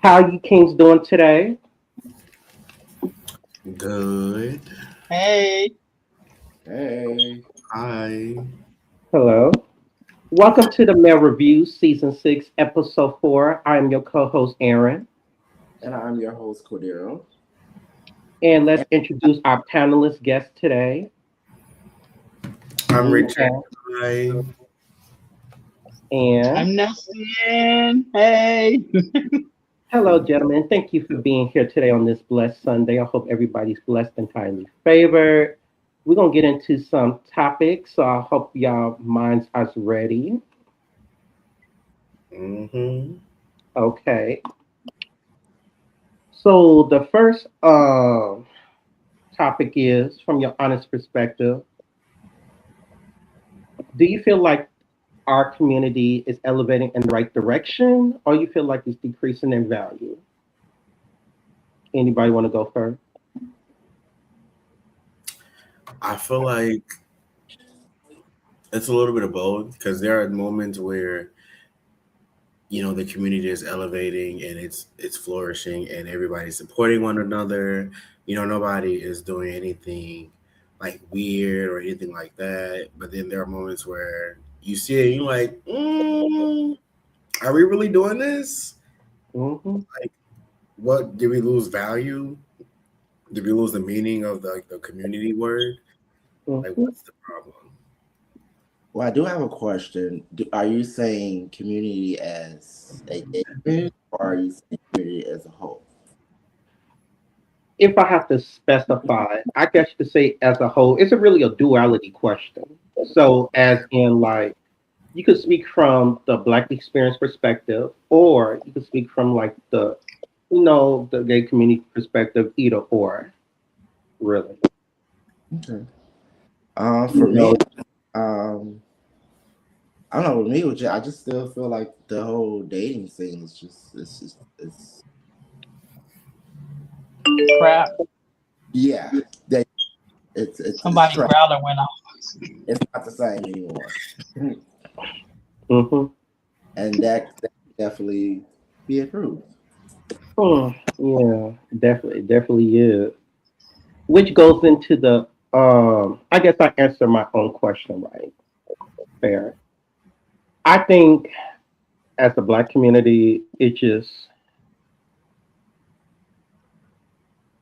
How you kings doing today? Good. Hey, Hey, Hi. Hello. Welcome to the Mail Review Season 6, Episode 4. I am your co-host, Aaron. and I'm your host, Cordero. And let's And introduce our panelist guest today. I'm We Richard. have Hi. Ann. I'm Nelson. Hey. Hello, gentlemen. Thank you for being here today on this blessed Sunday. I hope everybody's blessed and highly favored. We're going to get into some topics, so I hope y'all minds are ready. Mm-hmm. Okay. So the first topic is, from your honest perspective, do you feel like our community is elevating in the right direction, or you feel like it's decreasing in value? Anybody want to go first? I feel like it's a little bit of both because there are moments where the community is elevating and it's flourishing and everybody's supporting one another. Nobody is doing anything like weird or anything like that. But then there are moments where you see it, and you're like, are we really doing this? Hmm. Like, what did we lose value? Did we lose the meaning of the community word? Like, Hmm. what's the problem? well, I do have a question. Are you saying community as a David, or are you saying community as a whole? If I have to specify, I guess you could say as a whole, it's a really a duality question. So, as in, like, you could speak from the Black experience perspective, or you could speak from like the gay community perspective, either or, really. Okay. You For me, know, um, I don't know. With me, I just still feel like the whole dating scene is it's Crap. yeah, they, it's Somebody trash. growler went off. It's not the same anymore, hmm and that definitely be improved. yeah, definitely is. Which goes into the I guess I answer my own question, right? Fair. I think as the black community,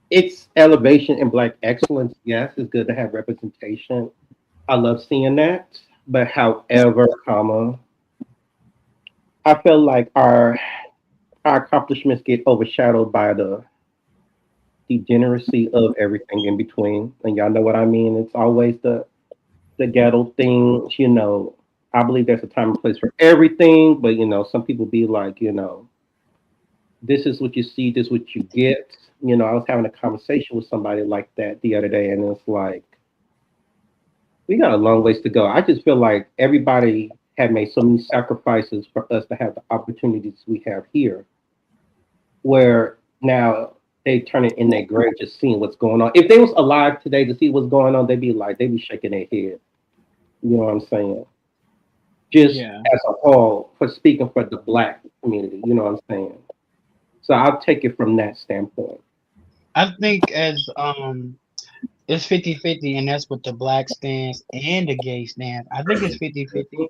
it's elevation and black excellence. Yes, it's good to have representation. I love seeing that. But however, I feel like our accomplishments get overshadowed by the degeneracy of everything in between. And y'all know what I mean. It's always the ghetto things, I believe there's a time and place for everything, but some people be like, this is what you see, this is what you get. I was having a conversation with somebody like that the other day, and it's like, we got a long ways to go. I just feel like everybody had made so many sacrifices for us to have the opportunities we have here, where now they turn it in their grave just seeing what's going on. If they was alive today to see what's going on, they'd be shaking their head. You know what I'm saying? Just Yeah. as a whole, for speaking for the black community, you know what I'm saying? So I'll take it from that standpoint. I think as it's 50-50, and that's what the black stance and the gay stance. I think it's 50-50.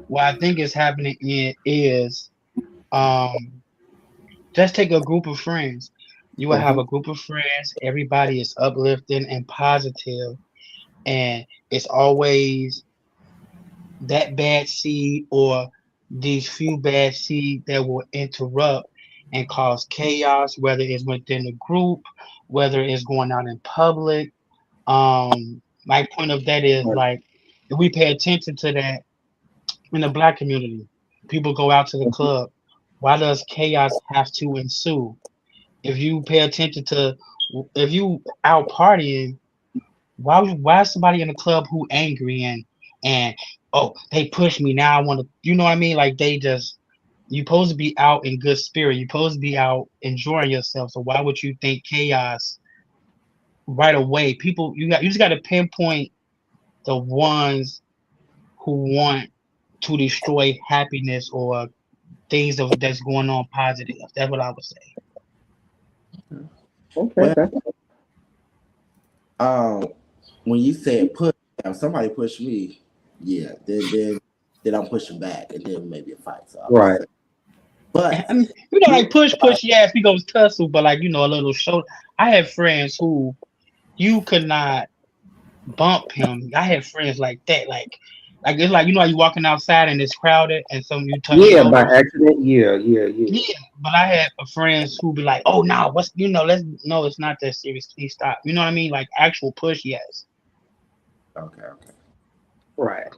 What I think is happening is um just take a group of friends. You will have Hmm. a group of friends, everybody is uplifting and positive, and it's always that bad seed or these few bad seed that will interrupt and cause chaos, whether it's within the group, whether it's going out in public. My point of that is like if we pay attention to that in the black community, people go out to the club. Why does chaos have to ensue? If you pay attention to if you out partying, why is somebody in the club who angry and oh they pushed me now I want to what I mean, like they just you supposed to be out in good spirit, you supposed to be out enjoying yourself, so why would you think chaos right away? People, you just got to pinpoint the ones who want to destroy happiness or things that's going on positive. That's what I would say. Okay, Well, that's um, when you said push, if somebody push me, yeah, then I'm pushing back, and then maybe a fight. So I'm just right. saying. But I mean, like push, yes, we go tussle, but like a little show. I have friends who you could not bump him. I have friends like that, like it's like how you walking outside and it's crowded, and some you touch Yeah, by shoulders. accident. Yeah, yeah, yeah. Yeah, but I had friends who be like, "Oh no, what's let's no, it's not that serious. Please stop." You know what I mean? Like actual push, yes. okay. Right.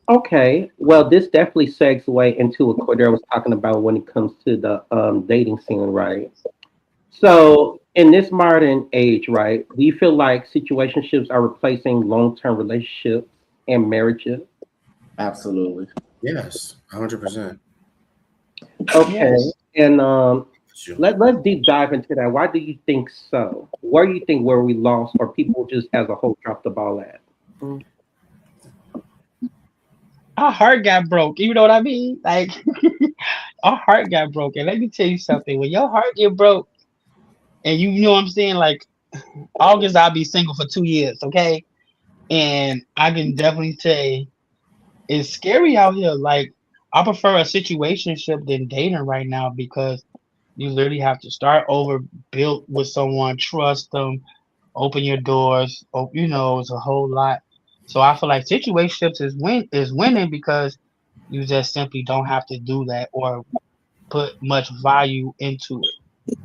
Okay. Well, this definitely segue into what Cordero was talking about when it comes to the dating scene, right? So, in this modern age, right, do you feel like situationships are replacing long-term relationships and marriages? Absolutely. Yes, 100%. Okay. Yes. And Sure. let's deep dive into that. Why do you think so? Where do you think where we lost, or people just as a whole dropped the ball at? Mm. Our heart got broke. You know what I mean? Like our heart got broken. Let me tell you something. When your heart get broke, and you know what I'm saying, like August, I'll be single for 2 years, okay? And I can definitely say it's scary out here. Like I prefer a situationship than dating right now because you literally have to start over, build with someone, trust them, open your doors. It's a whole lot. So I feel like situationships is winning because you just simply don't have to do that or put much value into it.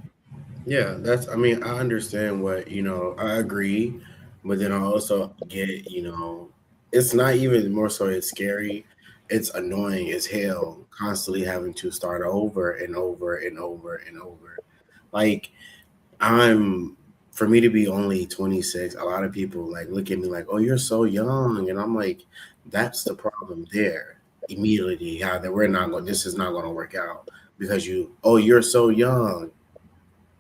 Yeah, I mean, I understand I agree, but then I also get, it's not even more so it's scary. It's annoying as hell, constantly having to start over and over and over and over. Like, I'm, for me to be only 26, a lot of people like look at me like, oh, you're so young. And I'm like, that's the problem there. Immediately, how that this is not going to work out because you're so young.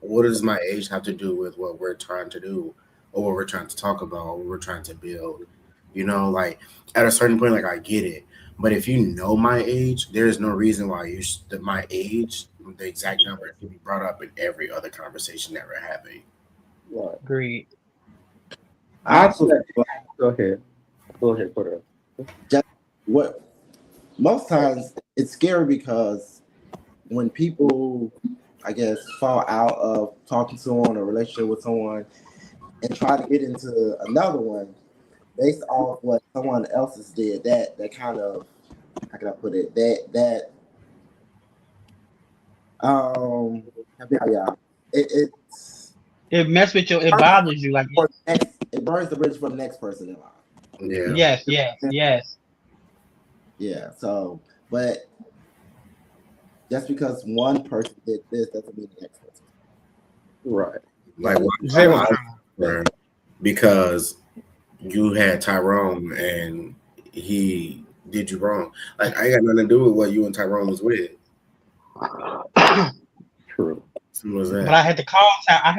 What does my age have to do with what we're trying to do or what we're trying to talk about or what we're trying to build? Like at a certain point, like I get it. But if you know my age, there's no reason why my age, the exact number, can be brought up in every other conversation that we're having. Right. Agreed. I I also say, feel like go ahead. Go ahead, Cordero. just what most times it's scary because when people, I guess, fall out of talking to someone or relationship with someone and try to get into another one based off what someone else has did, that kind of, how can I put it, um yeah, it's It bothers you. Like it burns the bridge for the next person in line. Yeah. yes, yes, yes. Yeah. So, but just because one person did this doesn't mean the next person. Right. Like So Very I'm true. concerned because you had Tyrone and he did you wrong. Like I ain't got nothing to do with what you and Tyrone was with. True. Simple as But that. I had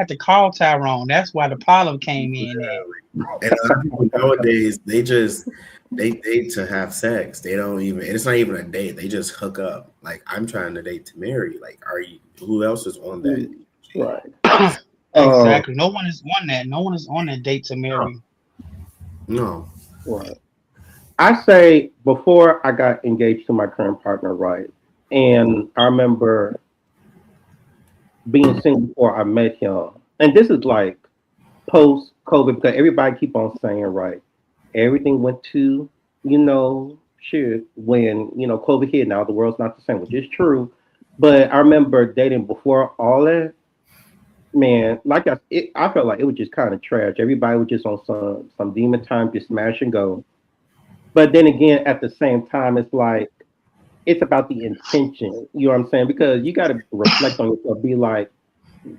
to call Tyrone. That's why the problem came in there. And a lot of people nowadays, they date to have sex. They don't even. It's not even a date. They just hook up. Like I'm trying to date to marry. Like, are you? Who else is on that? Mm. Right. Um. Exactly. No one is on that. No one is on that date to marry. No. Right. I say before I got engaged to my current partner, right? And I remember being single before I met him. And this is like post COVID because everybody keep on saying, right, everything went to, shit when, COVID hit. Now the world's not the same, which is true. But I remember dating before all that, man, I felt like it was just kind of trash. Everybody was just on some demon time, just smash and go. But then again, at the same time, it's like it's about the intention. You know what I'm saying? Because you got to reflect on yourself. Be like,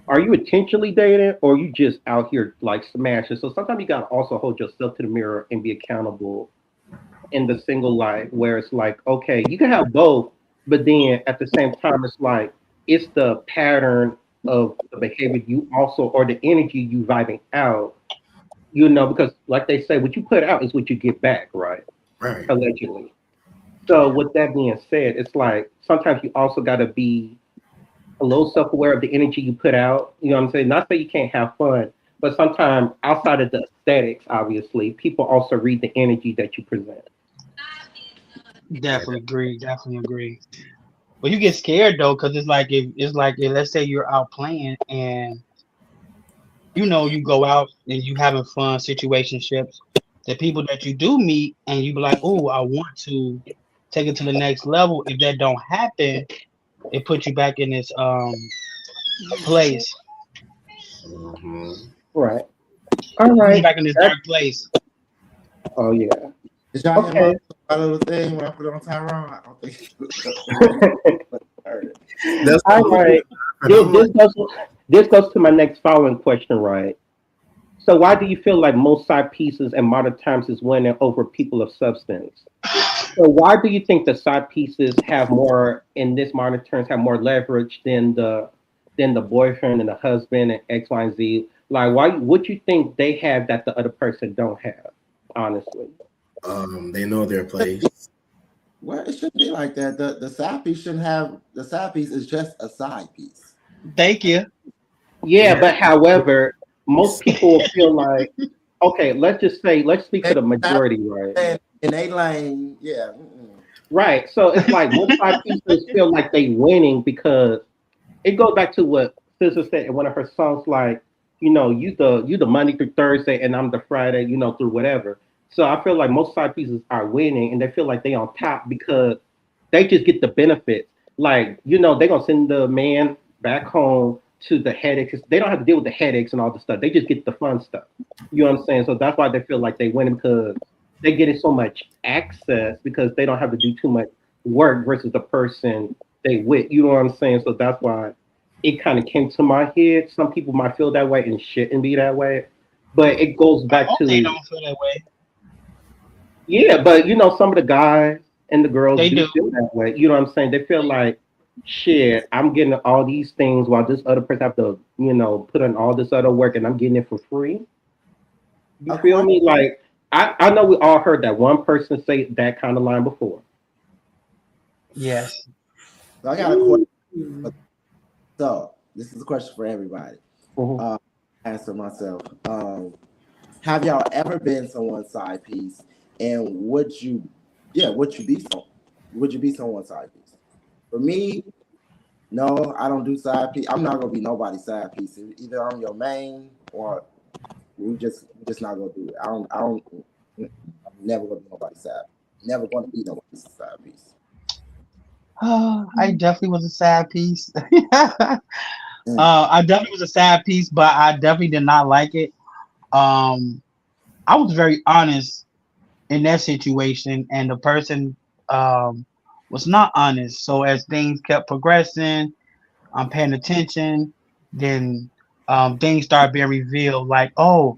are you intentionally dating, or you just out here like smashing? So sometimes you got to also hold yourself to the mirror and be accountable in the single life, where it's like, okay, you can have both, but then at the same time, it's like it's the pattern of the behavior you also, or the energy you vibing out. Because like they say, what you put out is what you get back, right? Right. Allegedly. So with that being said, it's like sometimes you also got to be a little self-aware of the energy you put out. You know what I'm saying? Not that you can't have fun, but sometimes outside of the aesthetics, obviously, people also read the energy that you present. Yeah, Definitely agree. Definitely agree. But you get scared though, because it's like if let's say you're out playing and you go out and you having fun situationships, the people that you do meet and you be like, oh, I want to take it to the next level. If that don't happen, it puts you back in this place. hmm Right. All Put you right. back in this That's, dark place. oh yeah. Did y'all hear Okay. my little thing when I put it on Tyrone? I don't think I heard it. That's All what right. and This, I'm like, this goes this goes to my next following question, right? So why do you feel like most side pieces in modern times is winning over people of substance? So why do you think the side pieces have more in this modern terms have more leverage than the boyfriend and the husband and X, Y, and Z? Like why what you think they have that the other person don't have, honestly? they know their place. Well, it shouldn't be like that. The side piece shouldn't have the side piece is just a side piece. Thank you. Yeah, Yeah, but however, most people will feel like, okay, let's just say, let's speak for And the majority, right? in a lane, yeah. Mm-mm. Right. So it's like most side pieces feel like they winning because it goes back to what SZA said in one of her songs, like, you the Monday through Thursday and I'm the Friday, through whatever. So I feel like most side pieces are winning and they feel like they on top because they just get the benefits. Like, they're gonna send the man back home to the headaches. They don't have to deal with the headaches and all the stuff. They just get the fun stuff. You know what I'm saying? So that's why they feel like they win because they getting so much access because they don't have to do too much work versus the person they with. You know what I'm saying? So that's why it kind of came to my head. Some people might feel that way and shouldn't be that way. But it goes I back hope they to, don't feel that way. yeah, but some of the guys and the girls They do do. feel that way. You know what I'm saying? They feel like, shit, I'm getting all these things while this other person have to, put in all this other work and I'm getting it for free. You A feel question. me? Like, I know we all heard that one person say that kind of line before. Yes. So I got a question. Ooh. So this is a question for everybody. Mhm. Uh, answer myself. Have y'all ever been someone's side piece, and would you be someone's side piece? For me, no, I don't do side piece. I'm not gonna be nobody's side piece. Either I'm your main or we just not gonna do it. I'm never gonna be nobody's side. Never gonna be nobody's side piece. I definitely was a sad piece. Mm. I definitely was a sad piece, but I definitely did not like it. Um, I was very honest in that situation, and the person um, was not honest. So as things kept progressing, I'm paying attention. Then things started being revealed, like, oh,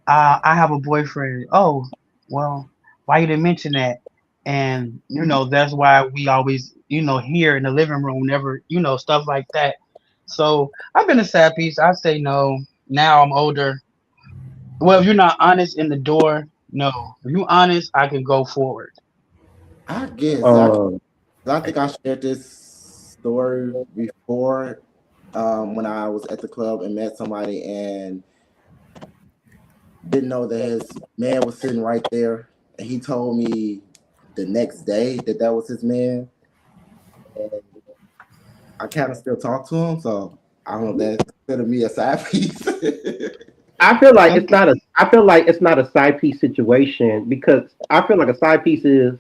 I have a boyfriend. Oh, well, why you didn't mention that? And that's why we always here in the living room, never stuff like that. So I've been a sad piece. I say no. Now I'm older. Well, if you're not honest in the door, no. If you honest, I can go forward. I guess Um, I think I shared this story before when I was at the club and met somebody and didn't know that his man was sitting right there. And he told me the next day that that was his man. And I kind of still talk to him. So I don't know if that's considered me a side piece. I feel like it's Okay. not a. I feel like it's not a side piece situation because I feel like a side piece is.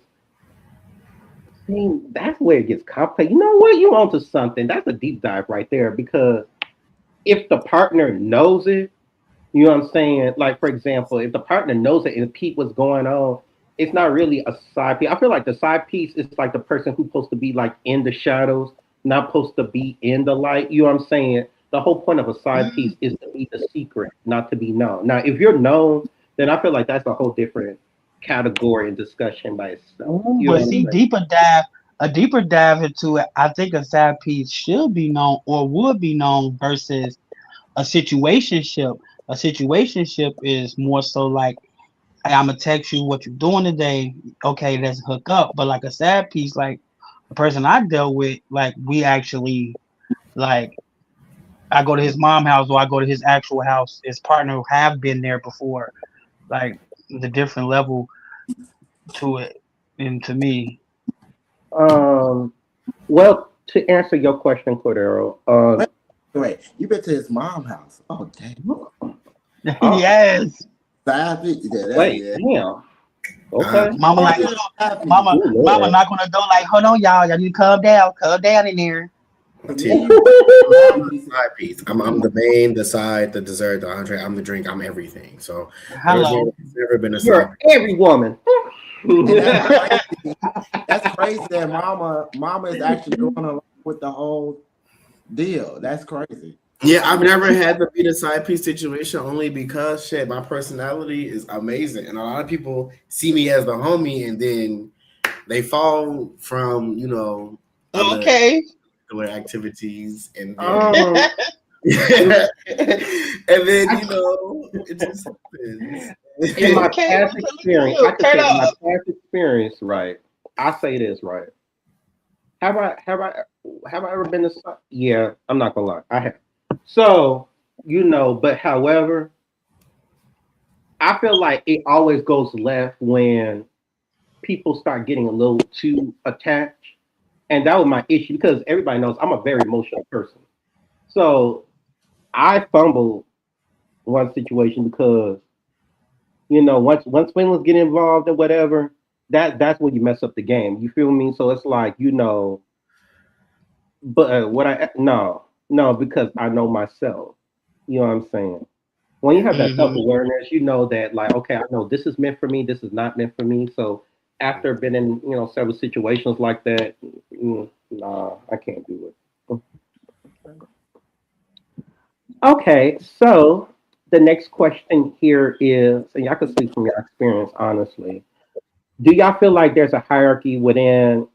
See, that's where it gets complicated. You know what? You onto something. That's a deep dive right there because if the partner knows it, you know what I'm saying? Like, for example, if the partner knows it and peep what's going on, it's not really a side piece. I feel like the side piece is like the person who's supposed to be like in the shadows, not supposed to be in the light. You know what I'm saying? The whole point of a side piece is to be the secret, not to be known. Now, if you're known, then I feel like that's a whole different category and discussion by itself. Ooh, You know but what I'm see, saying? a deeper dive into it. I think a side piece should be known or would be known versus a situationship. A situationship is more so like hey, I'm gonna text you what you're doing today. Okay, let's hook up. But like a sad piece, like the person I dealt with, like we actually like I go to his mom house or I go to his actual house. His partner have been there before. Like the different level to it and to me. Um, well, to answer your question, Cordero, Wait, wait, you been to his mom house? Oh damn. uh, Yes. Savage. Yeah, that wait, yeah. damn, Uh, okay. Mama Oh like yeah, happy. mama Oh mama Lord. knock on the door like, hold on, y'all. Y'all need to calm down in there. To T. me, I'm the side piece. I'm the main, the side, the dessert, the entree. I'm the drink. I'm everything. So Hello. there's never been a side. You're every woman. and that's crazy. That's crazy that mama is actually going along with the whole deal. That's crazy. Yeah, I've never had the be the side piece situation only because shit, my personality is amazing, and a lot of people see me as the homie, and then they fall from other Okay. activities, and then um, and then it just happens. in my Okay. past experience, I could Turn say in my up. past experience, right? I say this right. Have I ever been to? Yeah, I'm not gonna lie, I have. So but however, I feel like it always goes left when people start getting a little too attached, and that was my issue because everybody knows I'm a very emotional person. So I fumbled one situation because once feelings get involved or whatever, that's when you mess up the game. You feel me? So it's like but what I no because I know myself. You know what I'm saying? When you have that self Hmm. awareness, you know that like okay, I know this is meant for me. This is not meant for me. So after been in several situations like that, nah, I can't do it. Okay, so the next question here is, and y'all can speak from your experience, honestly. Do y'all feel like there's a hierarchy within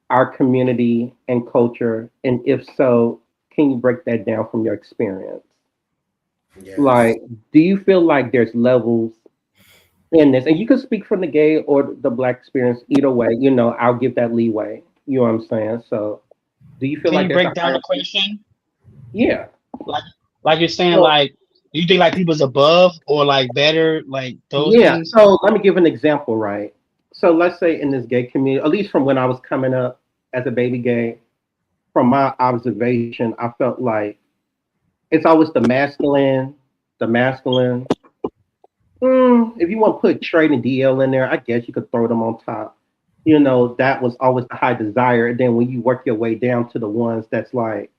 our community and culture? And if so, can you break that down from your experience? Yes. Like, do you feel like there's levels in this? And you can speak from the gay or the black experience, either way, I'll give that leeway. You know what I'm saying? So, do you feel Can like you there's a break down the hierarchy? question? Yeah. Like like you're saying, So, like do you think like people's above or like better, like those yeah. things? So, let me give an example, right? So, let's say in this gay community, at least from when I was coming up as a baby gay, from my observation, I felt like it's always the masculine. If you want to put Trade and DL in there, I guess you could throw them on top. That was always the high desire. And then when you work your way down to the ones that's like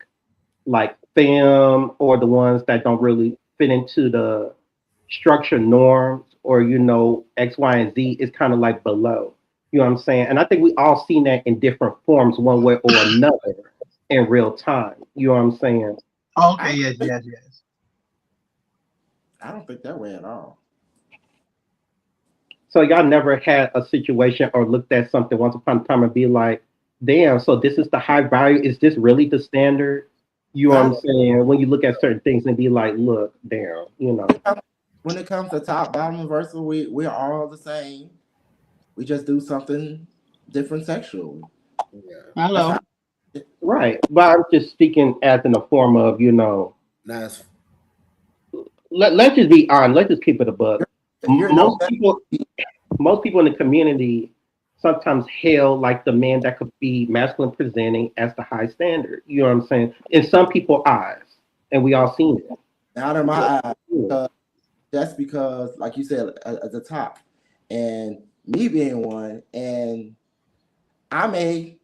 femme or the ones that don't really fit into the structure norms or X, Y, and Z is kind of like below. You know what I'm saying? And I think we all seen that in different forms, one way or another, in real time. You know what I'm saying? Okay, I yes, yes, yes. I don't think that way at all. So y'all never had a situation or looked at something once upon a time and be like, damn, so this is the high value. Is this really the standard? You know what I'm I saying? When you look at certain things and be like, look, damn. when it comes to top bottom reversal, we're all the same. We just do something different sexually. Yeah. That's how Hello. Right. But I'm just speaking as in the form of, That's let's just be honest, let's just keep it a buck. you're no Most better. people in the community sometimes hail like the man that could be masculine presenting as the high standard. You know what I'm saying? In some people's eyes. And we all seen it. Out of So, my eyes. yeah. That's because, like you said, at the top, and me being one, and I may,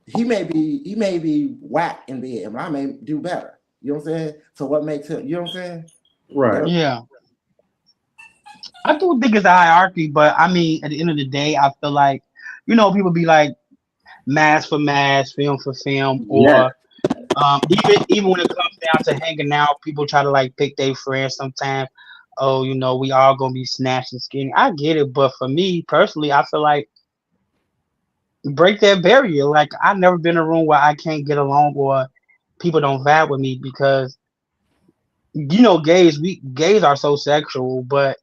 he may be whack in bed, and I may do better. You know what I'm saying? So what makes him? You know what I'm saying? Right. That, Yeah. I do think it's a hierarchy, but I mean at the end of the day, I feel like, people be like mass for mass, film for film, Yes. or even when it comes down to hanging out, people try to like pick their friends sometimes. Oh, we all gonna be snatched and skinny. I get it, but for me personally, I feel like break that barrier. Like I've never been in a room where I can't get along or people don't vibe with me because gays are so sexual, but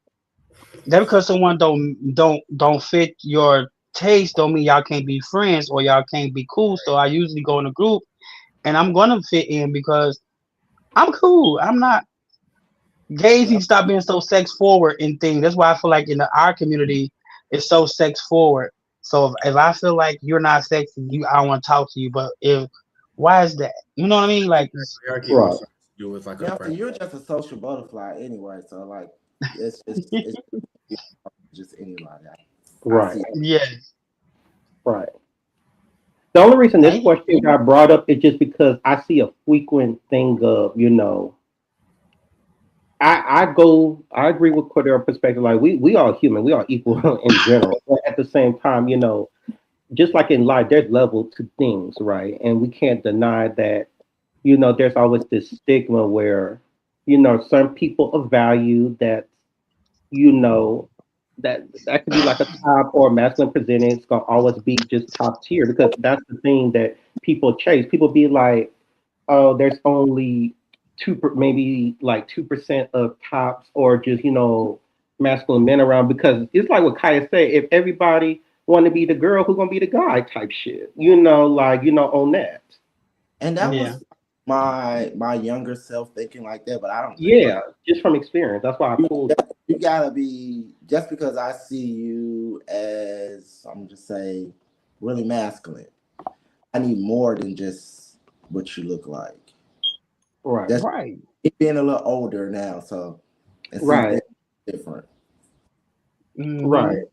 That because someone don't fit your taste don't mean y'all can't be friends or y'all can't be cool. So I usually go in a group and I'm gonna fit in because I'm cool. I'm not gays need Yep. to stop being so sex forward in things. That's why I feel like our community is so sex forward. So if I feel like you're not sexy, I don't want to talk to you. But if why is that? You know what I mean? Like Hierarchy Right, also has to do with like a Yeah, so pressure. you're just a social butterfly anyway. So like, it's just anybody. I right, see. yes, right. The only reason this I question got brought up is just because I see a frequent thing of, I agree with Cordero perspective. Like we all human, we are equal in general. But at the same time, just like in life, there's level to things, right? And we can't deny that, there's always this stigma where, some people of value that, you know, that could be like a top or masculine presenting, it's gonna always be just top tier because that's the thing that people chase. People be like, oh, there's only maybe like 2% of tops or just masculine men around because it's like what Kaya said. If everybody want to be the girl, who gonna be the guy type shit, like on that. And that yeah. was my younger self thinking like that, but I don't think like Yeah, just from experience. That's why I you. pulled. You gotta be just because I see you as I'm just say really masculine. I need more than just what you look like. Right, That's Right. me being a little older now, so and see right, things different. Hmm. right.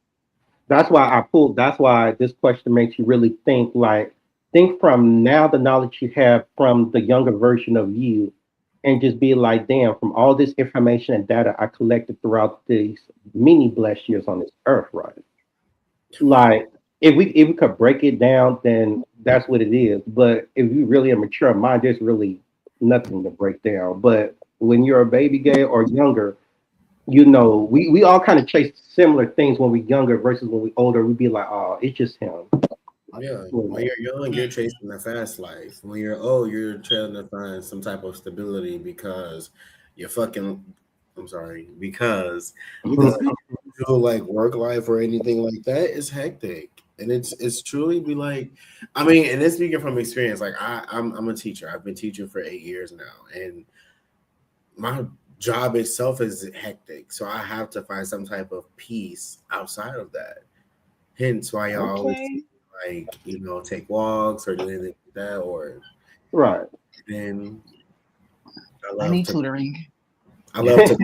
That's why I pulled. That's why this question makes you really think. Like, think from now the knowledge you have from the younger version of you, and just be like, damn, from all this information and data I collected throughout these many blessed years on this earth, right? Like, if we could break it down, then that's what it is. But if you really a mature mind, there's really nothing to break down. But when you're a baby gay or younger, we all kind of chase similar things when we're younger versus when we're older. We'd be like, oh, it's just him. Yeah, You when know? you're young, you're chasing the fast life. When you're old, you're trying to find some type of stability because you're fucking. I'm sorry, because You can the speak. actual like work life or anything like that is hectic, and it's truly be like, I mean, and it's speaking from experience. Like I'm a teacher. I've been teaching for 8 years now, and my job itself is hectic. So I have to find some type of peace outside of that. Hence why y'all always see Okay. like, take walks or do anything like that. Or Right. then I I love need to, tutoring. I love to,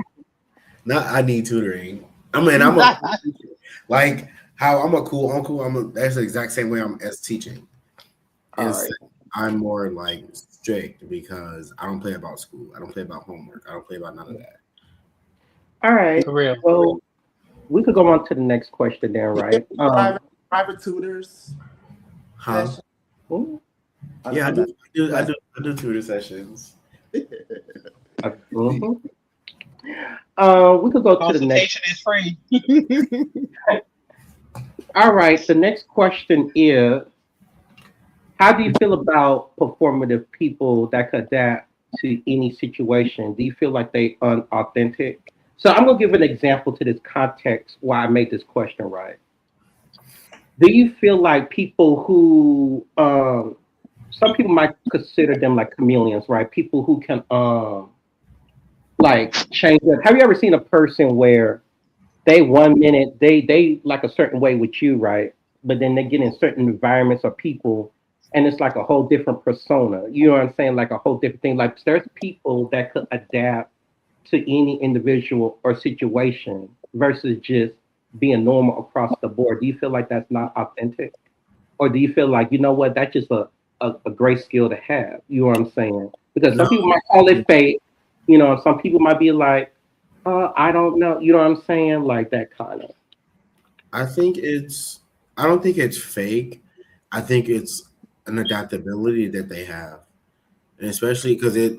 not, I need tutoring. I mean, I'm a cool teacher. Like how I'm a cool uncle. That's the exact same way I'm as teaching. All Is right. I'm more like strict because I don't play about school. I don't play about homework. I don't play about none of that. All right. For real. Well, we could go on to the next question then, You get right? private tutors Huh? session. Mm, Yeah, I I'm do. not I do tutor sessions. mhm. We could go to the next. Consultation is free. All right. The next question is: how do you feel about performative people that could adapt to any situation? Do you feel like they unauthentic? So I'm gonna give an example to this context why I made this question, right? Do you feel like people who some people might consider them like chameleons, right? People who can like change up. Have you ever seen a person where they 1 minute they like a certain way with you, right? But then they get in certain environments or people, and it's like a whole different persona. You know what I'm saying? Like a whole different thing. Like there's people that could adapt to any individual or situation versus just being normal across the board. Do you feel like that's not authentic, or do you feel like what that's just a great skill to have? You know what I'm saying? Because No, some people might call it fake. Some people might be like, I don't know. You know what I'm saying? Like that kind of. I think it's. I don't think it's fake. I think it's an adaptability that they have, and especially because it's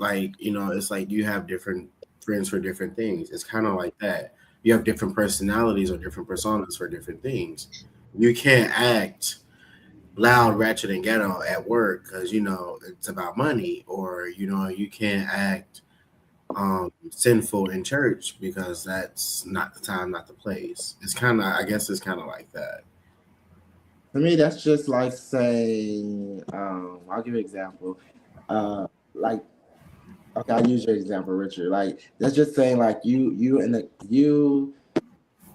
like you have different friends for different things. It's kind of like that. You have different personalities or different personas for different things. You can't act loud, ratchet, and ghetto at work because it's about money, or you can't act sinful in church because that's not the time, not the place. It's kind of, I guess, it's kind of like that. To me, that's just like saying, I'll give you an example. Like, okay, I'll use your example, Richard. Like, that's just saying, like, you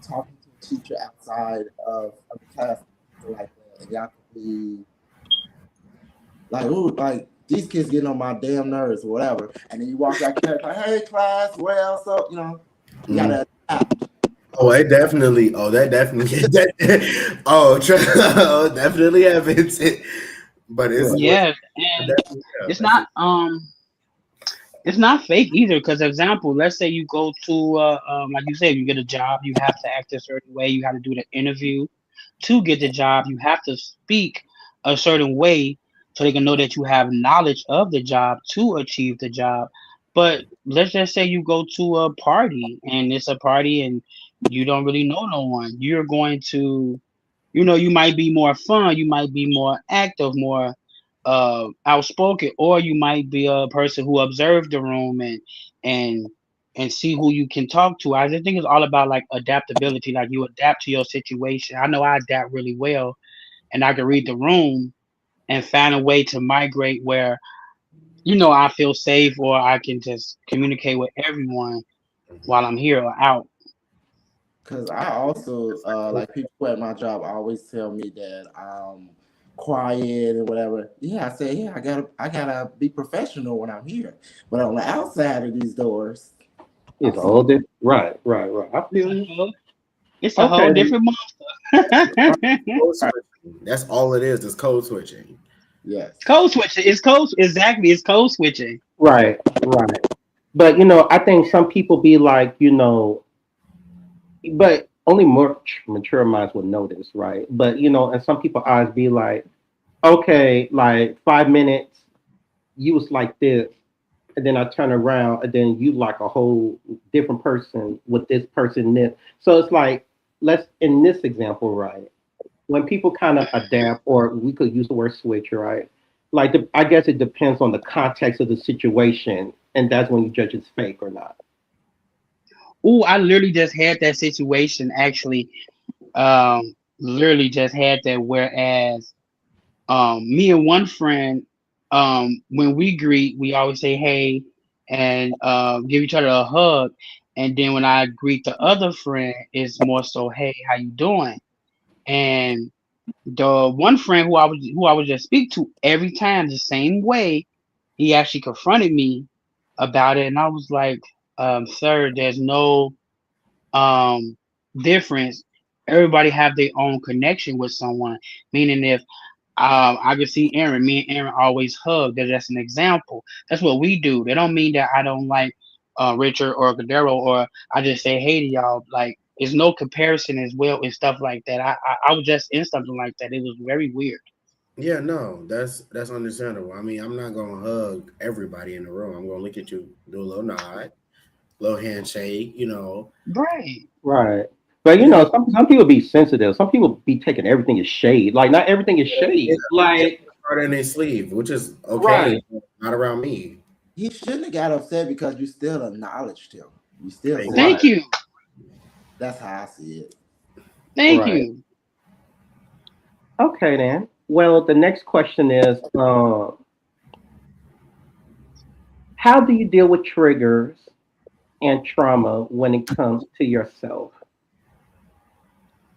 talking to a teacher outside of the class, something like that, and y'all could be like, ooh, like these kids getting on my damn nerves or whatever. And then you walk out there like, hey class, well, so you Mm. gotta adapt. Oh, it definitely. Oh, that definitely. Oh, definitely happens. But it's Right. what. Yes, and Definitely, yeah, it's that's not it. it's not fake either. Because example, let's say you go to like you said, you get a job, you have to act a certain way, you have to do the interview to get the job, you have to speak a certain way so they can know that you have knowledge of the job to achieve the job. But let's just say you go to a party and it's a party and you don't really know no one. You're going to, you might be more fun, you might be more active, more outspoken, or you might be a person who observed the room and and see who you can talk to. I just think it's all about like adaptability. Like you adapt to your situation. I know I adapt really well, and I can read the room and find a way to migrate where I feel safe, or I can just communicate with everyone while I'm here or out. Cause I also like people at my job always tell me that I'm quiet and whatever. Yeah, I say, yeah, I gotta be professional when I'm here. But on the outside of these doors, I'm It's so all this. Right, right, right. I It's feel a you. whole, it's a Okay, whole then. different monster. Code All switching. That's all it is. It's code switching. yes. Code switching. It's code exactly. It's code switching. right, right. But I think some people be like, but only more mature minds would know this, right? But and some people eyes be like, okay, like 5 minutes, you was like this, and then I turn around, and then you like a whole different person with this person this. So it's like, let's in this example, right? When people kind of adapt, or we could use the word switch, right? Like I guess it depends on the context of the situation, and that's when you judge it's fake or not. Ooh, I literally just had that situation actually. Literally just had that. Whereas, me and one friend, when we greet, we always say hey and give each other a hug. And then when I greet the other friend, it's more so, hey, how you doing? And the one friend who I would just speak to every time the same way, he actually confronted me about it, and I was like, sir, there's no um difference. Everybody have their own connection with someone. Meaning if I could see Aaron, me and Aaron always hug. That's an example. That's what we do. That don't mean that I don't like Richard or Cadero, or I just say hey to y'all. Like there's no comparison as well and stuff like that. I was just in something like that. It was very weird. Yeah, no, that's understandable. I mean, I'm not gonna hug everybody in the room. I'm gonna look at you, do a little nod, little handshake. Right. Right. But It is some people be sensitive. Some people be taking everything as shade. Like not everything is Yeah, shade. they take Like the heart in their sleeve, which is okay. right, But not around me. he shouldn't have got upset because you still acknowledged him. You still said Thank right, you. that's how I see it. Thank right. you. Okay then. Well, the next question is, how do you deal with triggers and trauma when it comes to yourself?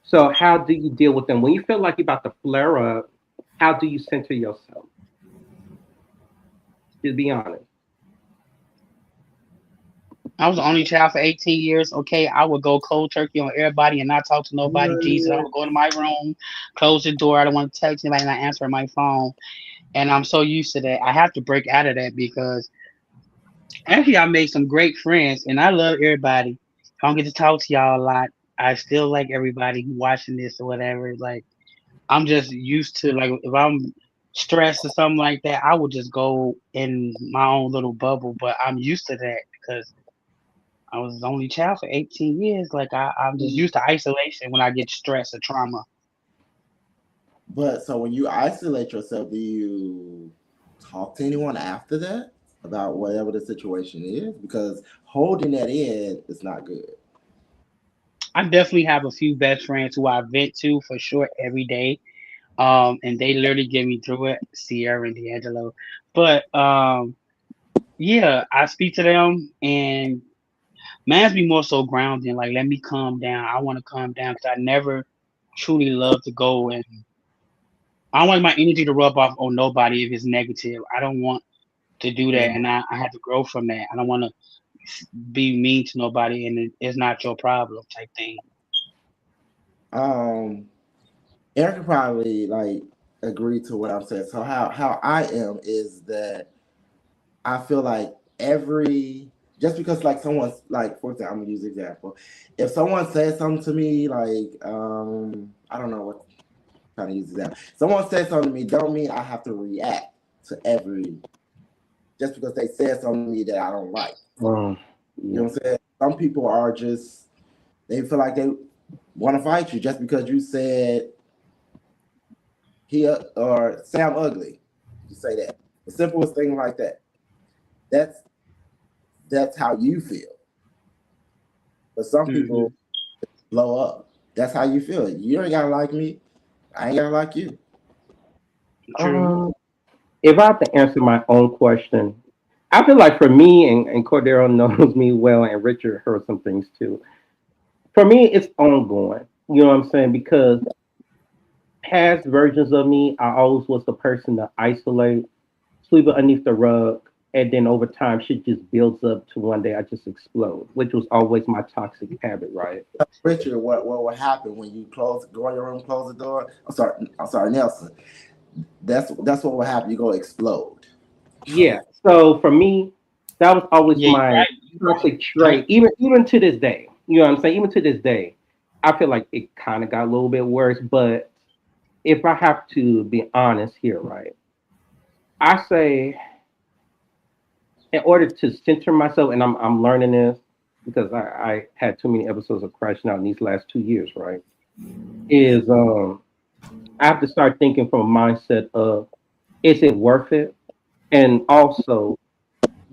So how do you deal with them when you feel like you're about to flare up? How do you center yourself? Just be honest. I was the only child for 18 years. Okay, I would go cold turkey on everybody and not talk to nobody. Jesus, I What? would go to my room, close the door. I don't want to text anybody, not answer my phone. And I'm so used to that. I have to break out of that because actually I made some great friends and I love everybody. I don't get to talk to y'all a lot. I still like everybody who watching this or whatever. Like I'm just used to like if I'm stressed or something like that, I would just go in my own little bubble. But I'm used to that because I was the only child for 18 years. Like I'm just used to isolation when I get stress or trauma. But so when you isolate yourself, do you talk to anyone after that? about whatever the situation is, because holding that in is not good. I definitely have a few best friends who I vent to for sure every day. And they literally get me through it, Sierra and D'Angelo. But yeah, I speak to them and man's be more so grounding. Like, let me calm down. I want to calm down because I never truly love to go and I don't want my energy to rub off on nobody if it's negative. I don't want to do that, Mhm. and I have to grow from that. I don't want to be mean to nobody, and it's not your problem type thing. Um, Erica probably like agree to what I'm saying. So how I am is that I feel like every just because like someone's like for example, I'm gonna use an example. If someone says something to me like I don't know what kind of use example. Someone says something to me don't mean I have to react to every just because they said something to me that I don't like. Um, You yeah. know what I'm saying? Some people are just they feel like they want to fight you just because you said he or Sam ugly. You say that. The simplest thing like that. That's that's how you feel. But some Hmm. people blow up. That's how you feel. You ain't gotta like me. I ain't gotta like you. True. Um, if I have to answer my own question, I feel like for me, and Cordero knows me well, and Richard heard some things too. For me, it's ongoing. You know what I'm saying? Because past versions of me, I always was the person to isolate, sweep it underneath the rug, and then over time, shit just builds up to one day I just explode, which was always my toxic habit, right? Richard, what will happen when you close go in your room, close the door? I'm sorry, Nelson. That's what will happen. You go explode. Yeah. So for me, that was always Yeah, you're my right. You're toxic right. trait. Even to this day, you know what I'm saying. Even to this day, I feel like it kind of got a little bit worse. But if I have to be honest here, right, I say in order to center myself, and I'm learning this because I had too many episodes of crashing out in these last 2 years, right? Is I have to start thinking from a mindset of is it worth it, and also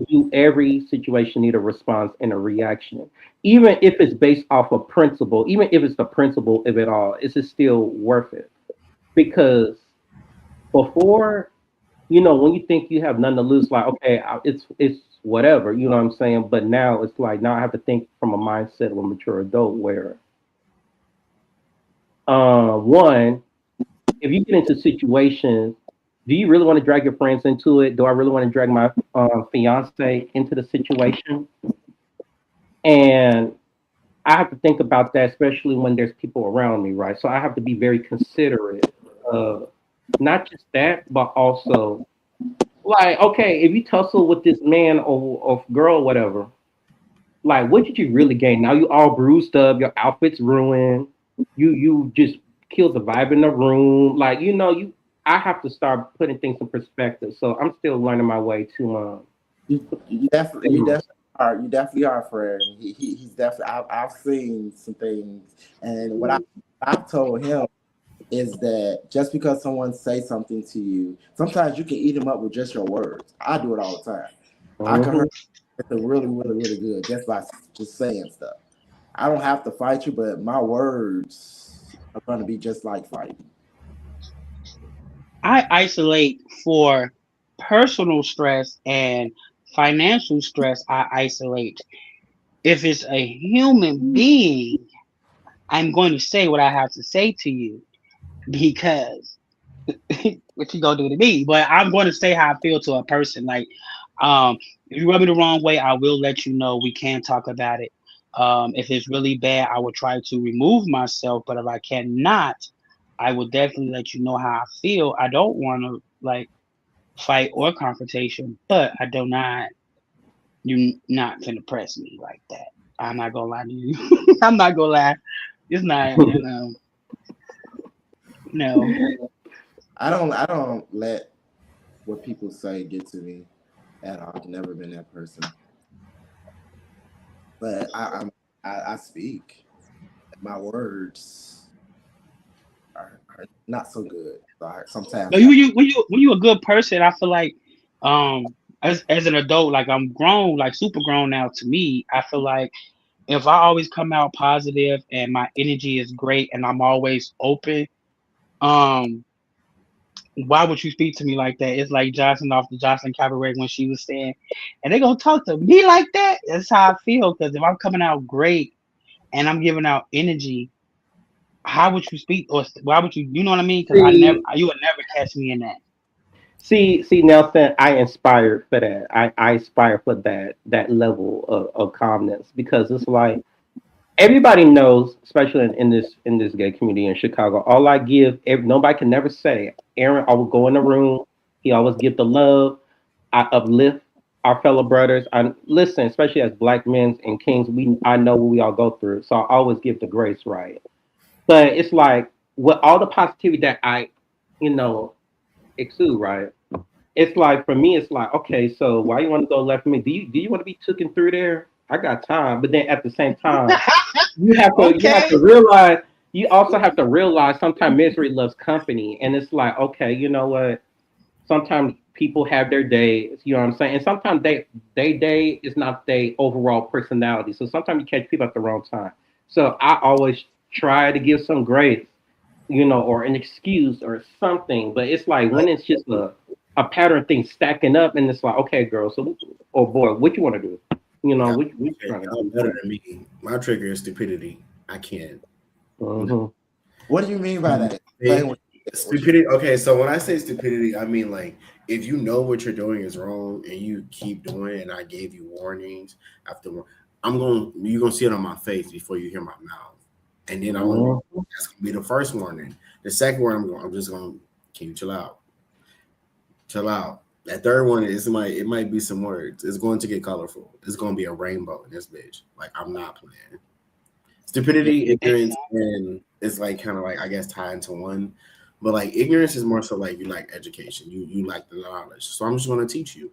do every situation need a response and a reaction, even if it's based off of principle, even if it's the principle of it all, is it still worth it? Because before, when you think you have nothing to lose, like okay, it's whatever, you know what I'm saying. But now it's like now I have to think from a mindset of a mature adult where, one, if you get into situations, do you really want to drag your friends into it? Do I really want to drag my fiance into the situation? And I have to think about that, especially when there's people around me, right? So I have to be very considerate of not just that, but also like, okay, if you tussle with this man or girl, or whatever, like, what did you really gain? Now you all bruised up, your outfit's ruined, you just killed the vibe in the room. Like, I have to start putting things in perspective. So I'm still learning my way to You definitely are, Fred. He's definitely. I've seen some things, and what I've told him is that just because someone says something to you, sometimes you can eat them up with just your words. I do it all the time. I can Mhm. hurt it's really, really, really good just by just saying stuff. I don't have to fight you, but my words are going to be just like fighting. I isolate for personal stress and financial stress. I isolate. If it's a human being, I'm going to say what I have to say to you because what you gonna do to me? But I'm going to say how I feel to a person. Like, if you rub me the wrong way, I will let you know. We can talk about it. If it's really bad, I will try to remove myself. But if I cannot, I will definitely let you know how I feel. I don't want to like fight or confrontation, but I do not. You not finna press me like that. I'm not gonna lie to you. I'm not gonna lie. It's not. No. I don't let what people say get to me at all. I've never been that person, but I speak. My words are not so good. So sometimes But I you when you a good person, I feel like as an adult, like I'm grown, like super grown now. To me, I feel like if I always come out positive and my energy is great and I'm always open, um, why would you speak to me like that? It's like Johnson off the Johnson Cabaret when she was saying, and they gonna talk to me like that. That's how I feel. Because if I'm coming out great and I'm giving out energy, how would you speak, or why would you? You know what I mean? Because See, you would never catch me in that. see, Nelson, I inspired for that. I aspire for that level of calmness because it's like everybody knows, especially in this gay community in Chicago. All I give, nobody can never say. Aaron, I will go in the room. He always give the love. I uplift our fellow brothers. I listen, especially as black men and kings. I know what we all go through, so I always give the grace, right? But it's like with all the positivity that I, you know, exude, right? It's like for me, it's like, okay, so why you want to go left for me? Do you want to be taken through there? I got time, but then at the same time, you have to Okay. realize you also have to realize sometimes misery loves company, and it's like, okay, you know what? Sometimes people have their days, you know what I'm saying, and sometimes they day is not their overall personality. So sometimes you catch people at the wrong time. So I always try to give some grace, or an excuse or something. But it's like when it's just a pattern thing stacking up, and it's like, okay, girl, so or boy, what you want to do? Yeah, What you trying to y'all do? better than me. My trigger is stupidity. I can't. No. Hmm. What do you mean by that? Explain It- what you stupidity. Okay, so when I say stupidity, I mean like if you know what you're doing is wrong and you keep doing it, and I gave you warnings after, you're gonna see it on my face before you hear my mouth, and then that's gonna be the first warning. The second one, I'm just gonna, can you chill out, chill out. That third one it might be some words. It's going to get colorful. It's gonna be a rainbow in this bitch. Like I'm not playing. yeah. Stupidity, ignorance, and it's like kind of like I guess tied into one. But like ignorance is more so like you like education, you like the knowledge. So I'm just going to teach you.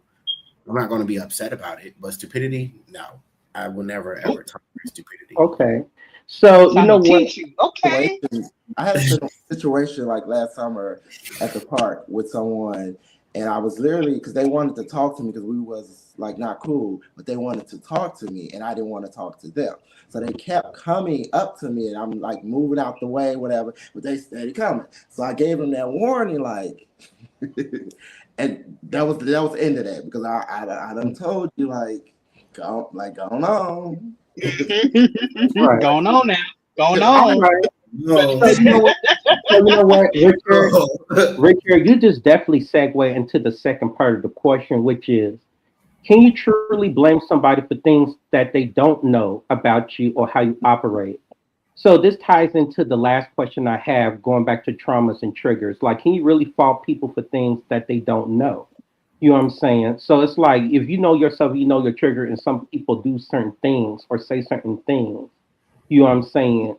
I'm not going to be upset about it. But stupidity, no, I will never Oh, ever tolerate stupidity. Okay, so you trying know to what? teach you. Okay. Situation. I had a situation like last summer at the park with someone, and I was literally because they wanted to talk to me because we was like not cool, but they wanted to talk to me, and I didn't want to talk to them. So they kept coming up to me, and I'm like moving out the way, whatever. But they steady coming. So I gave them that warning, like, and that was the end of that because I done told you go on. Right. Going on now. Going All on. right. No, So you know what, Richard? no. Richard, you just definitely segue into the second part of the question, which is, can you truly blame somebody for things that they don't know about you or how you operate? So this ties into the last question I have, going back to traumas and triggers. Like, can you really fault people for things that they don't know? You know what I'm saying? So it's like if you know yourself, you know your trigger, and some people do certain things or say certain things. You know what I'm saying?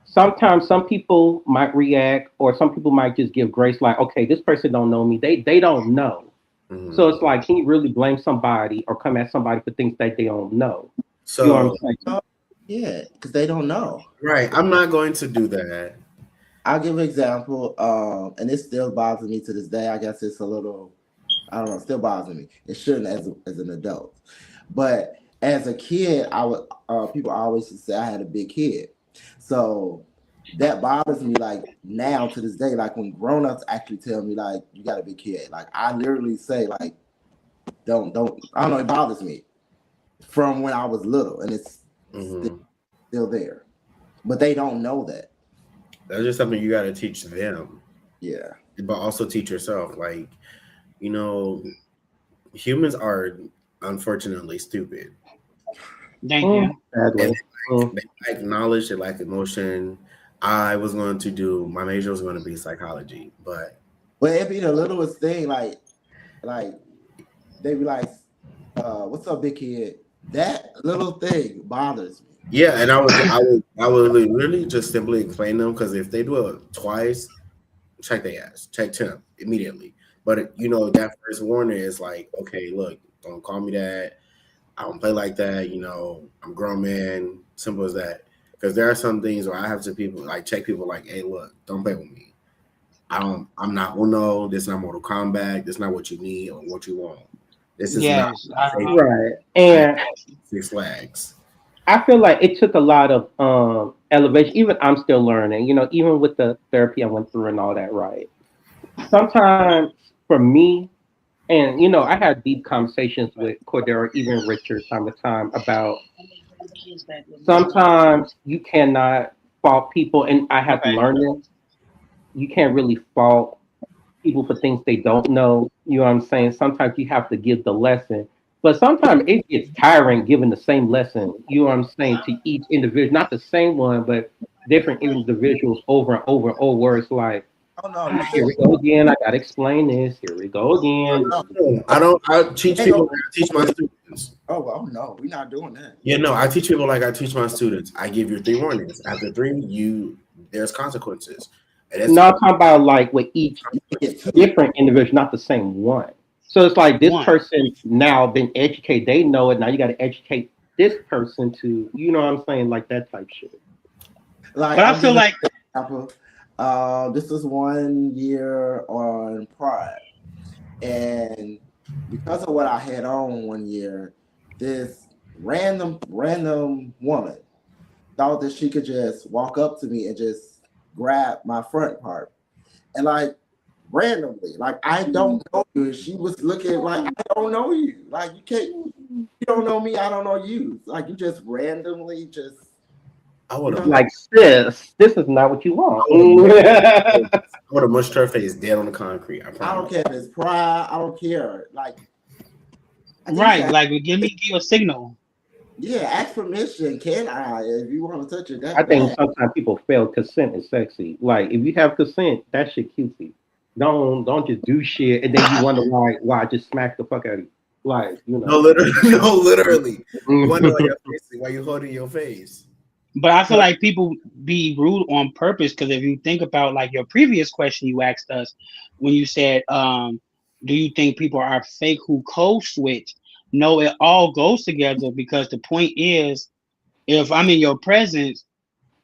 Sometimes some people might react, or some people might just give grace, like, okay, this person don't know me. They don't know. So Mhm. it's like, can you really blame somebody or come at somebody for things that they don't know? You know what I'm So saying? Oh, yeah, because they don't know. right, I'm not going to do that. I'll give an example, and it still bothers me to this day. I guess it's a little, I don't know, it still bothers me. It shouldn't as an adult, but as a kid, I would people always used to say I had a big kid, so that bothers me. Like now to this day, like when grown-ups actually tell me like you got a big kid, like I literally say like don't I don't know, it bothers me from when I was little, and it's still, Hmm. still there, but they don't know that. That's just something you got to teach them, Yeah. but also teach yourself. Like, you know, humans are unfortunately stupid, Thank you. and Sadly. Mm. they lack knowledge, they lack emotion. I was going to do my major was going to be psychology, but But it be the littlest thing, like they be like, "What's up, big kid?" That little thing bothers me. yeah, and I would literally just simply explain them because if they do it twice, check their ass, check Tim immediately. But that first warning is like, okay, look, don't call me that. I don't play like that. I'm a grown man. Simple as that. Because there are some things where I have to people like check people like, hey, look, don't play with me. I'm not Uno. This is not Mortal Kombat. This is not what you need or what you want. This is not Yes. Right. And Six Flags. I feel like it took a lot of elevation. Even I'm still learning, even with the therapy I went through and all that, right? Sometimes for me, and I had deep conversations with Cordero, even Richard, time to time about sometimes you cannot fault people, and I had to learn this. You can't really fault people for things they don't know. You know what I'm saying? Sometimes you have to give the lesson, but sometimes it gets tiring giving the same lesson. You know what I'm saying to each individual, not the same one, but different individuals over and over and over. Where it's like, Oh no, you here should. we go again. I gotta explain this. Here we go again. No. I don't. I teach Ain't people no- like I teach my students. oh no, we're not doing that. Yeah, no, I teach people like I teach my students. I give you 3 warnings. After three, there's consequences, and that's No, I'm talking about like with each It's two. different individual, not the same one. So it's like this One. person now been educated, they know it. Now you got to educate this person to, you know what I'm saying, like that type shit. Like But I I'll feel give you like an example. This was 1 year on Pride, and because of what I had on 1 year, this random woman thought that she could just walk up to me and just grab my front part, and like randomly, like I don't know you, and she was looking like I don't know you, like you don't know me, I don't know you, like you just randomly just I would have Like, sis, this is not what you want. I would have mushed her face dead on the concrete. I I don't promise. care if it's pride. I don't care. Like, I think right, that, like give you a signal. yeah, ask permission. Can I? If you want to touch it I that think bad. sometimes people fail. Consent is sexy. Like, if you have consent, that shit cutesy. Don't just do shit and then you wonder why I just smacked the fuck out of you. Like, No, literally. No, literally. You wonder why your face, why you holding your face. But I feel like people be rude on purpose because if you think about like your previous question you asked us when you said, do you think people are fake who code switch? No, it all goes together because the point is if I'm in your presence,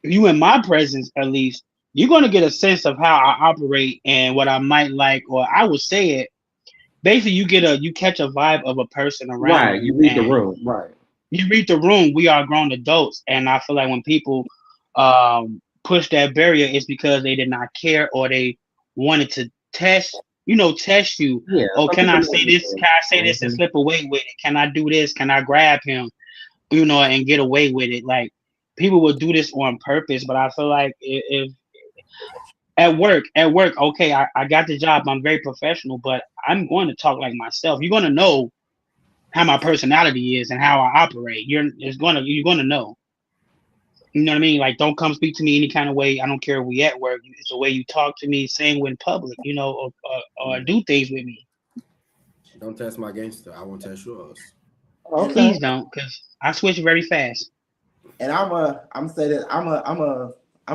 you in my presence at least, you're gonna get a sense of how I operate and what I might like, or I would say it. Basically, you catch a vibe of a person around right. you, You read the and room. Right. you read the room. We are grown adults, and I feel like when people push that barrier, it's because they did not care or they wanted to test you. Yeah. Oh, Some can I people say this? Can I say this and Mhm. slip away with it? Can I do this? Can I grab him? And get away with it. Like people will do this on purpose, but I feel like if at work, okay, I got the job. I'm very professional, but I'm going to talk like myself. You're going to know how my personality is and how I operate. You're gonna know. You know what I mean? Like, don't come speak to me any kind of way. I don't care if we at work. It's the way you talk to me, sing in public, or do things with me. Don't test my gangster. I won't test yours. And Okay. Please don't, because I switch very fast. I'm say that I'm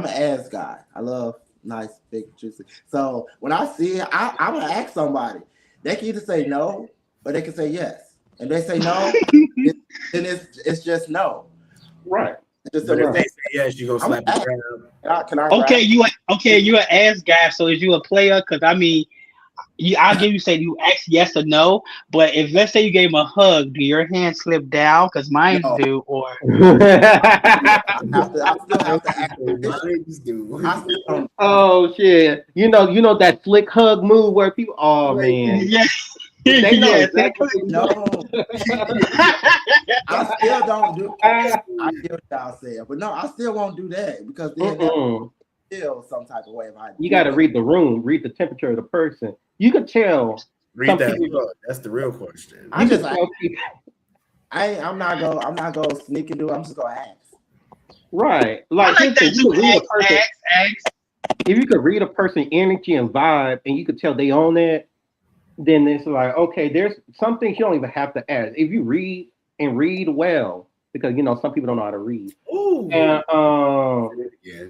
an ass guy. I love nice big juicy. So when I see it, I'm gonna ask somebody. They can either say no or they can say yes. And they say no, it, then it's just no. Right. It's just a But if no. they say yes, you gonna I'm slap gonna the ask. ground. Can I Okay, grab? you an ass guy. So is you a player? Because I mean, I'll give you say you ask yes or no. But if let's say you gave him a hug, do your hands slip down? Because mine No. do. Or I still have to ask permission. Minds do. I still don't Oh shit! You know that flick hug move where people. Oh wait. man, yes, they know yes. exactly what you're No, I still don't do. doing. I hear what y'all saying, but no, I still won't do that because then that Mm-mm. feel some type of way if I You got do to it. read the room, read the temperature of the person. You could tell Read some that people. hook. That's the real question. I You could just tell people. I'm not gonna sneak and do it. I'm just gonna ask. Right. I Like like here's the that thing, you too. could read a person. Ask. If you could read a person energy and vibe, and you could tell they own it, then it's like okay, there's some things you don't even have to ask. If you read and read well, because some people don't know how to read, Ooh. and Yeah.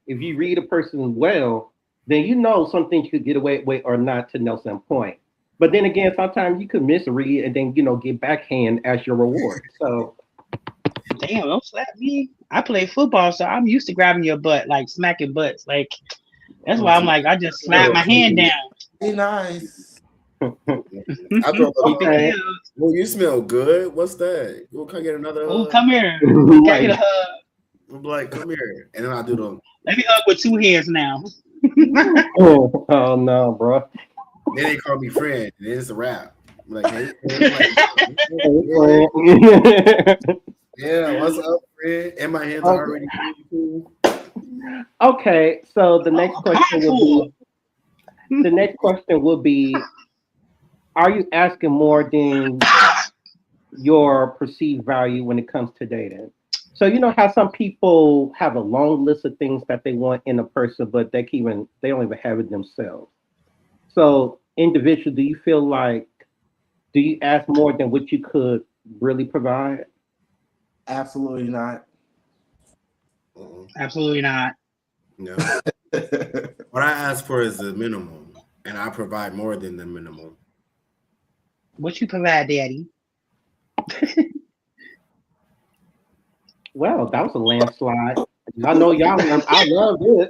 if you read a person well, then some things you could get away with or not to know some point. But then again, sometimes you could misread and then get backhand as your reward. So Damn, don't slap me. I play football, so I'm used to grabbing your butt, like smacking butts. Like that's why I'm like, I just slap my hand down. Be nice. I throw a Keep it Okay. cute. well, you smell good. What's that? Well, can I get another Oh, hug? come here. Can I get a Like, hug? I'm like, come here. And then I do the Let me hug with two hands now. oh no, bro. then they call me friend. And then it's a wrap. I'm like, hey friend. I'm like, Hey, yeah, friend. yeah, what's up, friend? And my hands are already cool. Okay, so the next Oh, question would contour. be the next question would be: are you asking more than your perceived value when it comes to dating? So you know how some people have a long list of things that they want in a person, but they don't even have it themselves. So individual, do you feel like do you ask more than what you could really provide? Absolutely not. Uh-uh. Absolutely not. No. What I ask for is the minimum, and I provide more than the minimum. What you provide, Daddy? Well, that was a landslide. I know y'all love. I love this,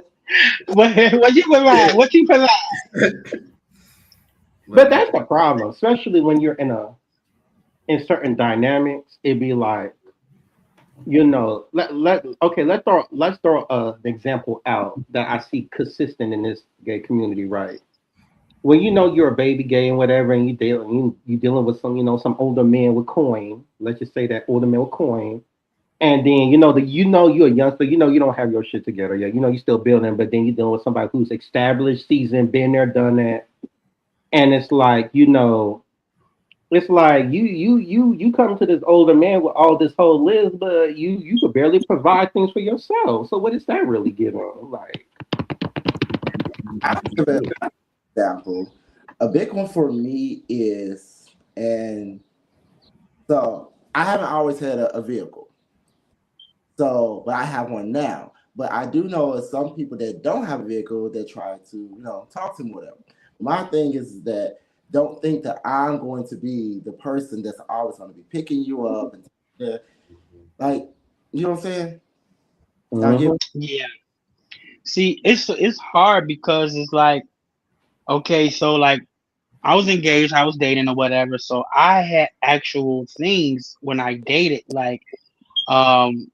What you provide? What you provide? but Look, that's the problem, especially when you're in certain dynamics. It'd be like let's throw an example out that I see consistent in this gay community, right? When you know you're a baby gay and whatever, and you dealing with some older men with coin. Let's just say that older men with coin, and then you're a youngster, you don't have your shit together yet. You know you still building, but then you're dealing with somebody who's established, seasoned, been there, done that, and it's like you come to this older man with all this whole list, but you could barely provide things for yourself. So what is that really giving? Like, I give an example. A big one for me is, and so I haven't always had a vehicle. So, but I have one now. But I do know of some people that don't have a vehicle that try to, talk to me, whatever. My thing is that don't think that I'm going to be the person that's always going to be picking you up and like, you know what I'm saying? I give. mhm. Yeah. See, it's hard because it's like, okay, so like I was engaged, I was dating or whatever, so I had actual things when I dated. Like, um,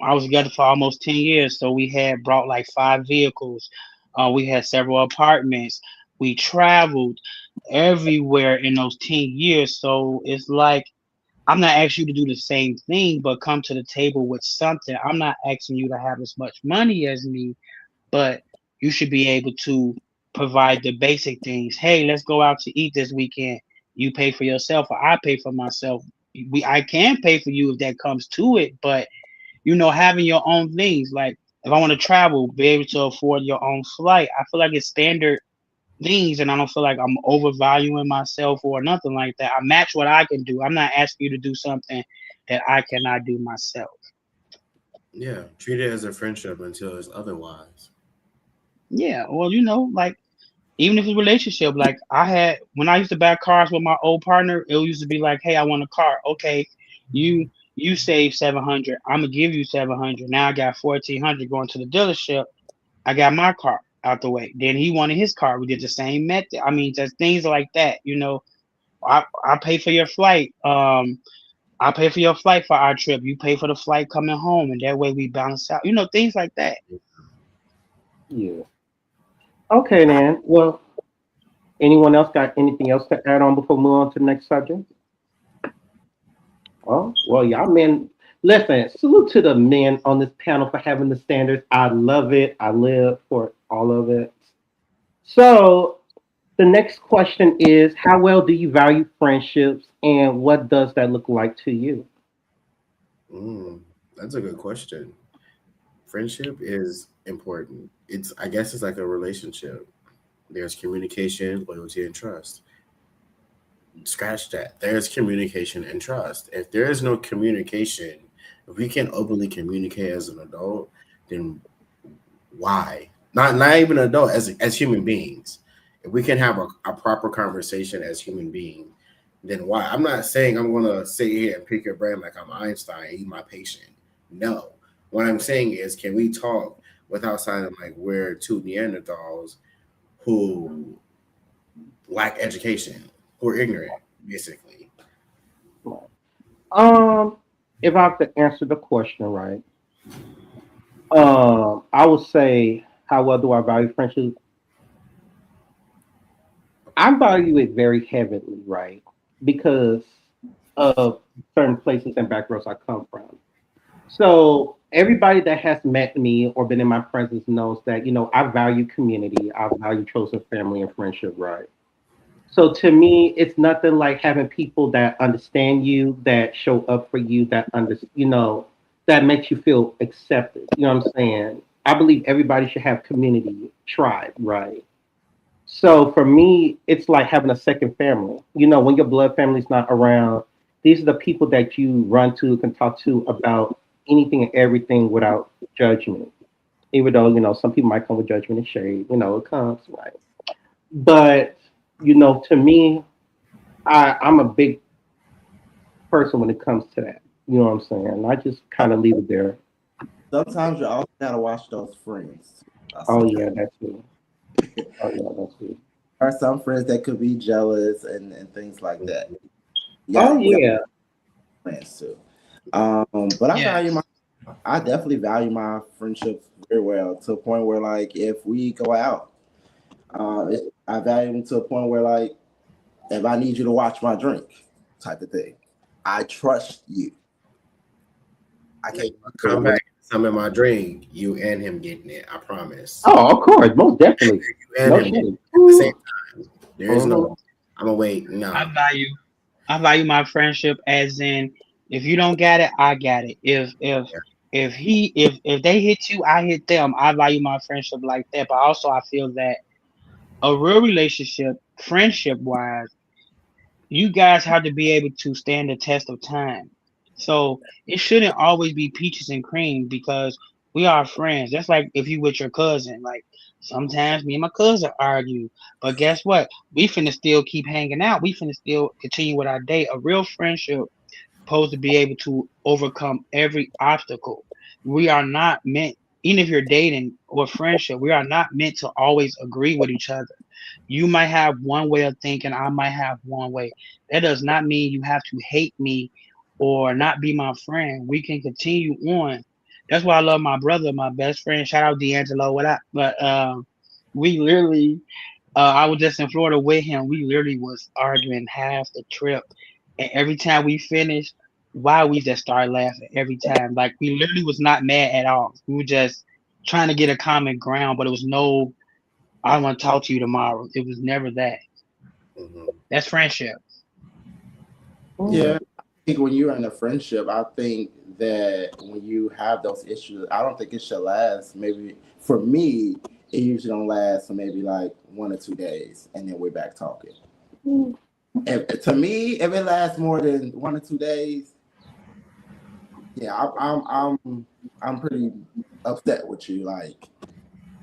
I was together for almost 10 years, so we had brought like 5 vehicles. We had several apartments. We traveled everywhere in those 10 years. So it's like I'm not asking you to do the same thing, but come to the table with something. I'm not asking you to have as much money as me, but you should be able to provide the basic things. Hey, let's go out to eat this weekend. You pay for yourself, or I pay for myself. I can pay for you if that comes to it, but having your own things. Like if I want to travel, be able to afford your own flight. I feel like it's standard things, and I don't feel like I'm overvaluing myself or nothing like that. I match what I can do. I'm not asking you to do something that I cannot do myself. yeah, treat it as a friendship until it's otherwise. Yeah, well, like even if it's a relationship, like I had when I used to buy cars with my old partner, it used to be like, hey, I want a car. Okay, you save 700. I'm gonna give you 700. Now I got 1400 going to the dealership. I got my car out the way. Then he wanted his car. We did the same method. I mean, just things like that. I pay for your flight. I pay for your flight for our trip. You pay for the flight coming home, and that way we balance out. Things like that. Yeah. Okay, then. Well, anyone else got anything else to add on before we move on to the next subject? Well, y'all men, listen, salute to the men on this panel for having the standards. I love it. I live for all of it. So, the next question is how well do you value friendships and what does that look like to you? Mm, that's a good question. Friendship is important. I guess it's like a relationship. There's communication, loyalty, and trust. Scratch that. There's communication and trust. If there is no communication, if we can openly communicate as an adult, then why? Not even an adult, as human beings. If we can have a proper conversation as human beings, then why? I'm not saying I'm gonna sit here and pick your brain like I'm Einstein, eat my patient. No. What I'm saying is, can we talk without sounding like we're two Neanderthals who lack education? who are ignorant, basically. If I have to answer the question right, I would say, how well do I value friendship? I value it very heavily, right? Because of certain places and backgrounds I come from. So everybody that has met me or been in my presence knows that, I value community, I value chosen family and friendship, right? So to me, it's nothing like having people that understand you, that show up for you, that makes you feel accepted. You know what I'm saying? I believe everybody should have community, tribe, right? So for me, it's like having a second family. When your blood family's not around, these are the people that you run to, can talk to about anything and everything without judgment. Even though, some people might come with judgment and shade, it comes, right? But, to me, I'm a big person when it comes to that. You know what I'm saying? I just kind of leave it there. Sometimes you also gotta watch those friends. Oh, yeah, that's me. Oh, yeah, that's me. There are some friends that could be jealous and things like that. Oh, You got yeah. friends too. But Yes. I definitely value my friendships very well to a point where like if we go out, I value them to a point where like if I need you to watch my drink, type of thing, I trust you. I can't. Come back, some in my drink, you and him getting it. I promise. Oh, of course, most definitely. You and No him getting shade. it at the same time. There is Mhm. no. I'm gonna wait. I No. value I value my friendship as in if you don't got it, I got it. Yeah. If they hit you, I hit them. I value my friendship like that. But also I feel that a real relationship, friendship wise, you guys have to be able to stand the test of time. So it shouldn't always be peaches and cream because we are friends. That's like if you with your cousin. Like sometimes me and my cousin argue, but guess what? We finna still keep hanging out. We finna still continue with our day. A real friendship supposed to be able to overcome every obstacle. We are not meant, even if you're dating or friendship, we are not meant to always agree with each other. You might have one way of thinking, I might have one way. That does not mean you have to hate me or not be my friend. We can continue on. That's why I love my brother, my best friend. Shout out D'Angelo, what up? But we literally I was just in Florida with him. We literally was arguing half the trip, and every time we finished, why we just started laughing every time. Like we literally was not mad at all. We were just trying to get a common ground, but it was no. I want to talk to you tomorrow. It was never that. Hmm. That's friendship. Mhm. Yeah, I think when you're in a friendship, I think that when you have those issues, I don't think it should last. Maybe for me, it usually don't last for maybe like 1 or 2 days, and then we're back talking. To me, if it lasts more than 1 or 2 days, yeah, I'm pretty upset with you. Like,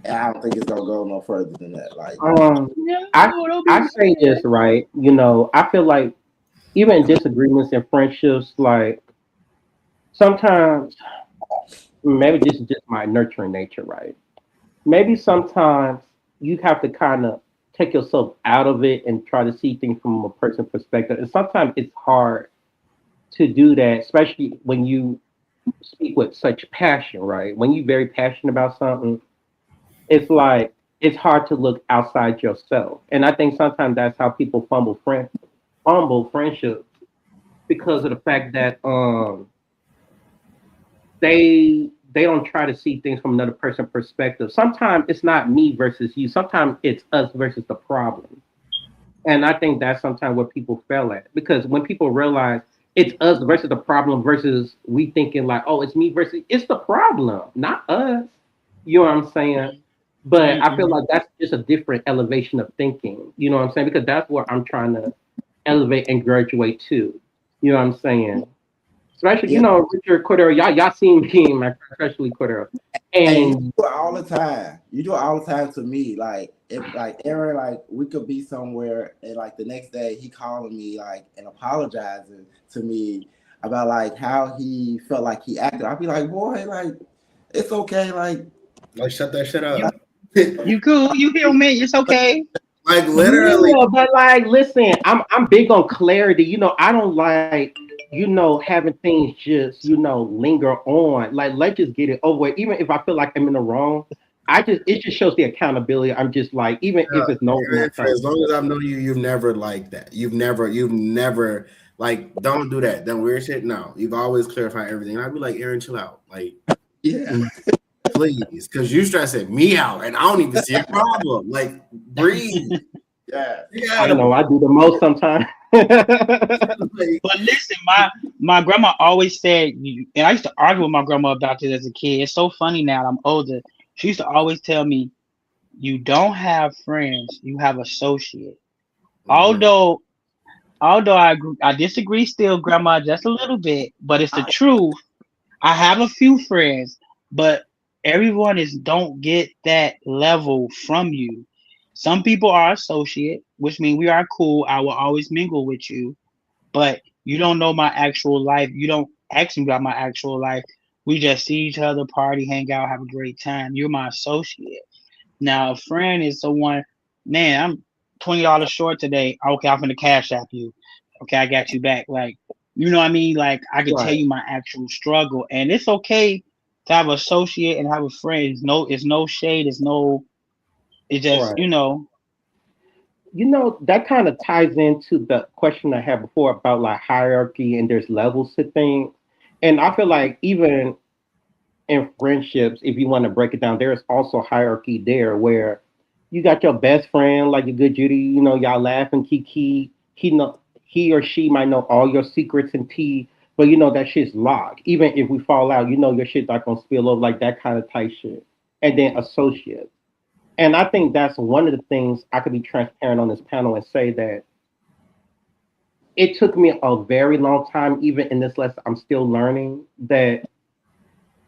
and I don't think it's gonna go no further than that. Like, Um, No, I don't I be say this sad. right. I feel like even in disagreements and friendships, like sometimes maybe this is just my nurturing nature, right? Maybe sometimes you have to kind of take yourself out of it and try to see things from a person's perspective. And sometimes it's hard to do that, especially when you speak with such passion, right? When you're very passionate about something, it's like it's hard to look outside yourself. And I think sometimes that's how people fumble friendships because of the fact that they don't try to see things from another person's perspective. Sometimes it's not me versus you. Sometimes it's us versus the problem. And I think that's sometimes where people fail at. Because when people realize it's us versus the problem versus we thinking like, oh, it's me versus it's the problem, not us. You know what I'm saying? But I feel Mm-mm. like that's just a different elevation of thinking. You know what I'm saying? Because that's where I'm trying to elevate and graduate to. You know what I'm saying? Especially, yeah, Richard Cordero, y'all seen me in my professionally Cordero. and you And do it all the time. You do it all the time to me. Like if like Aaron, like we could be somewhere and like the next day he calling me like and apologizing to me about like how he felt like he acted. I'd be like, boy, like it's okay, like Like shut that shit You up. you cool, you hear me, it's okay. Like literally. Yeah, but like, listen, I'm big on clarity. I don't like, having things just, linger on. Like, let's just get it over with. Even if I feel like I'm in the wrong, it just shows the accountability. I'm just like, even if it's no one Aaron, else for trying to as long do as it. I've known you, you've never liked that. You've never like. Don't do that. That weird shit. No, you've always clarified everything. And I'd be like, Aaron, chill out. Like, Yeah. Mm, please, because you stressing me out, and I don't even see a problem. Like, breathe. Yeah. You I gotta know I do the most sometimes. like, But listen, my grandma always said, and I used to argue with my grandma about this as a kid. It's so funny now that I'm older. She used to always tell me, "You don't have friends, you have associates." mhm. Although, I disagree still, grandma, just a little bit, but it's the I, truth. I have a few friends, but everyone is don't get that level from you. Some people are associate, which means we are cool. I will always mingle with you, but you don't know my actual life. You don't ask me about my actual life. We just see each other, party, hang out, have a great time. You're my associate. Now, a friend is someone, man, I'm $20 short today. Okay, I'm gonna cash app you. Okay, I got you back. Like, you know what I mean? Like, I can tell Right, you my actual struggle, and it's okay to have an associate and have a friend. It's no shade. It's just, right. That kind of ties into the question I had before about like hierarchy and there's levels to things. And I feel like even in friendships, if you want to break it down, there's also hierarchy there where you got your best friend, like your good Judy, y'all laugh and kiki. He or she might know all your secrets and tea, but that shit's locked. Even if we fall out, your shit's not gonna spill over, like that kind of type shit. And then associates. And I think that's one of the things I could be transparent on this panel and say that it took me a very long time, even in this lesson, I'm still learning that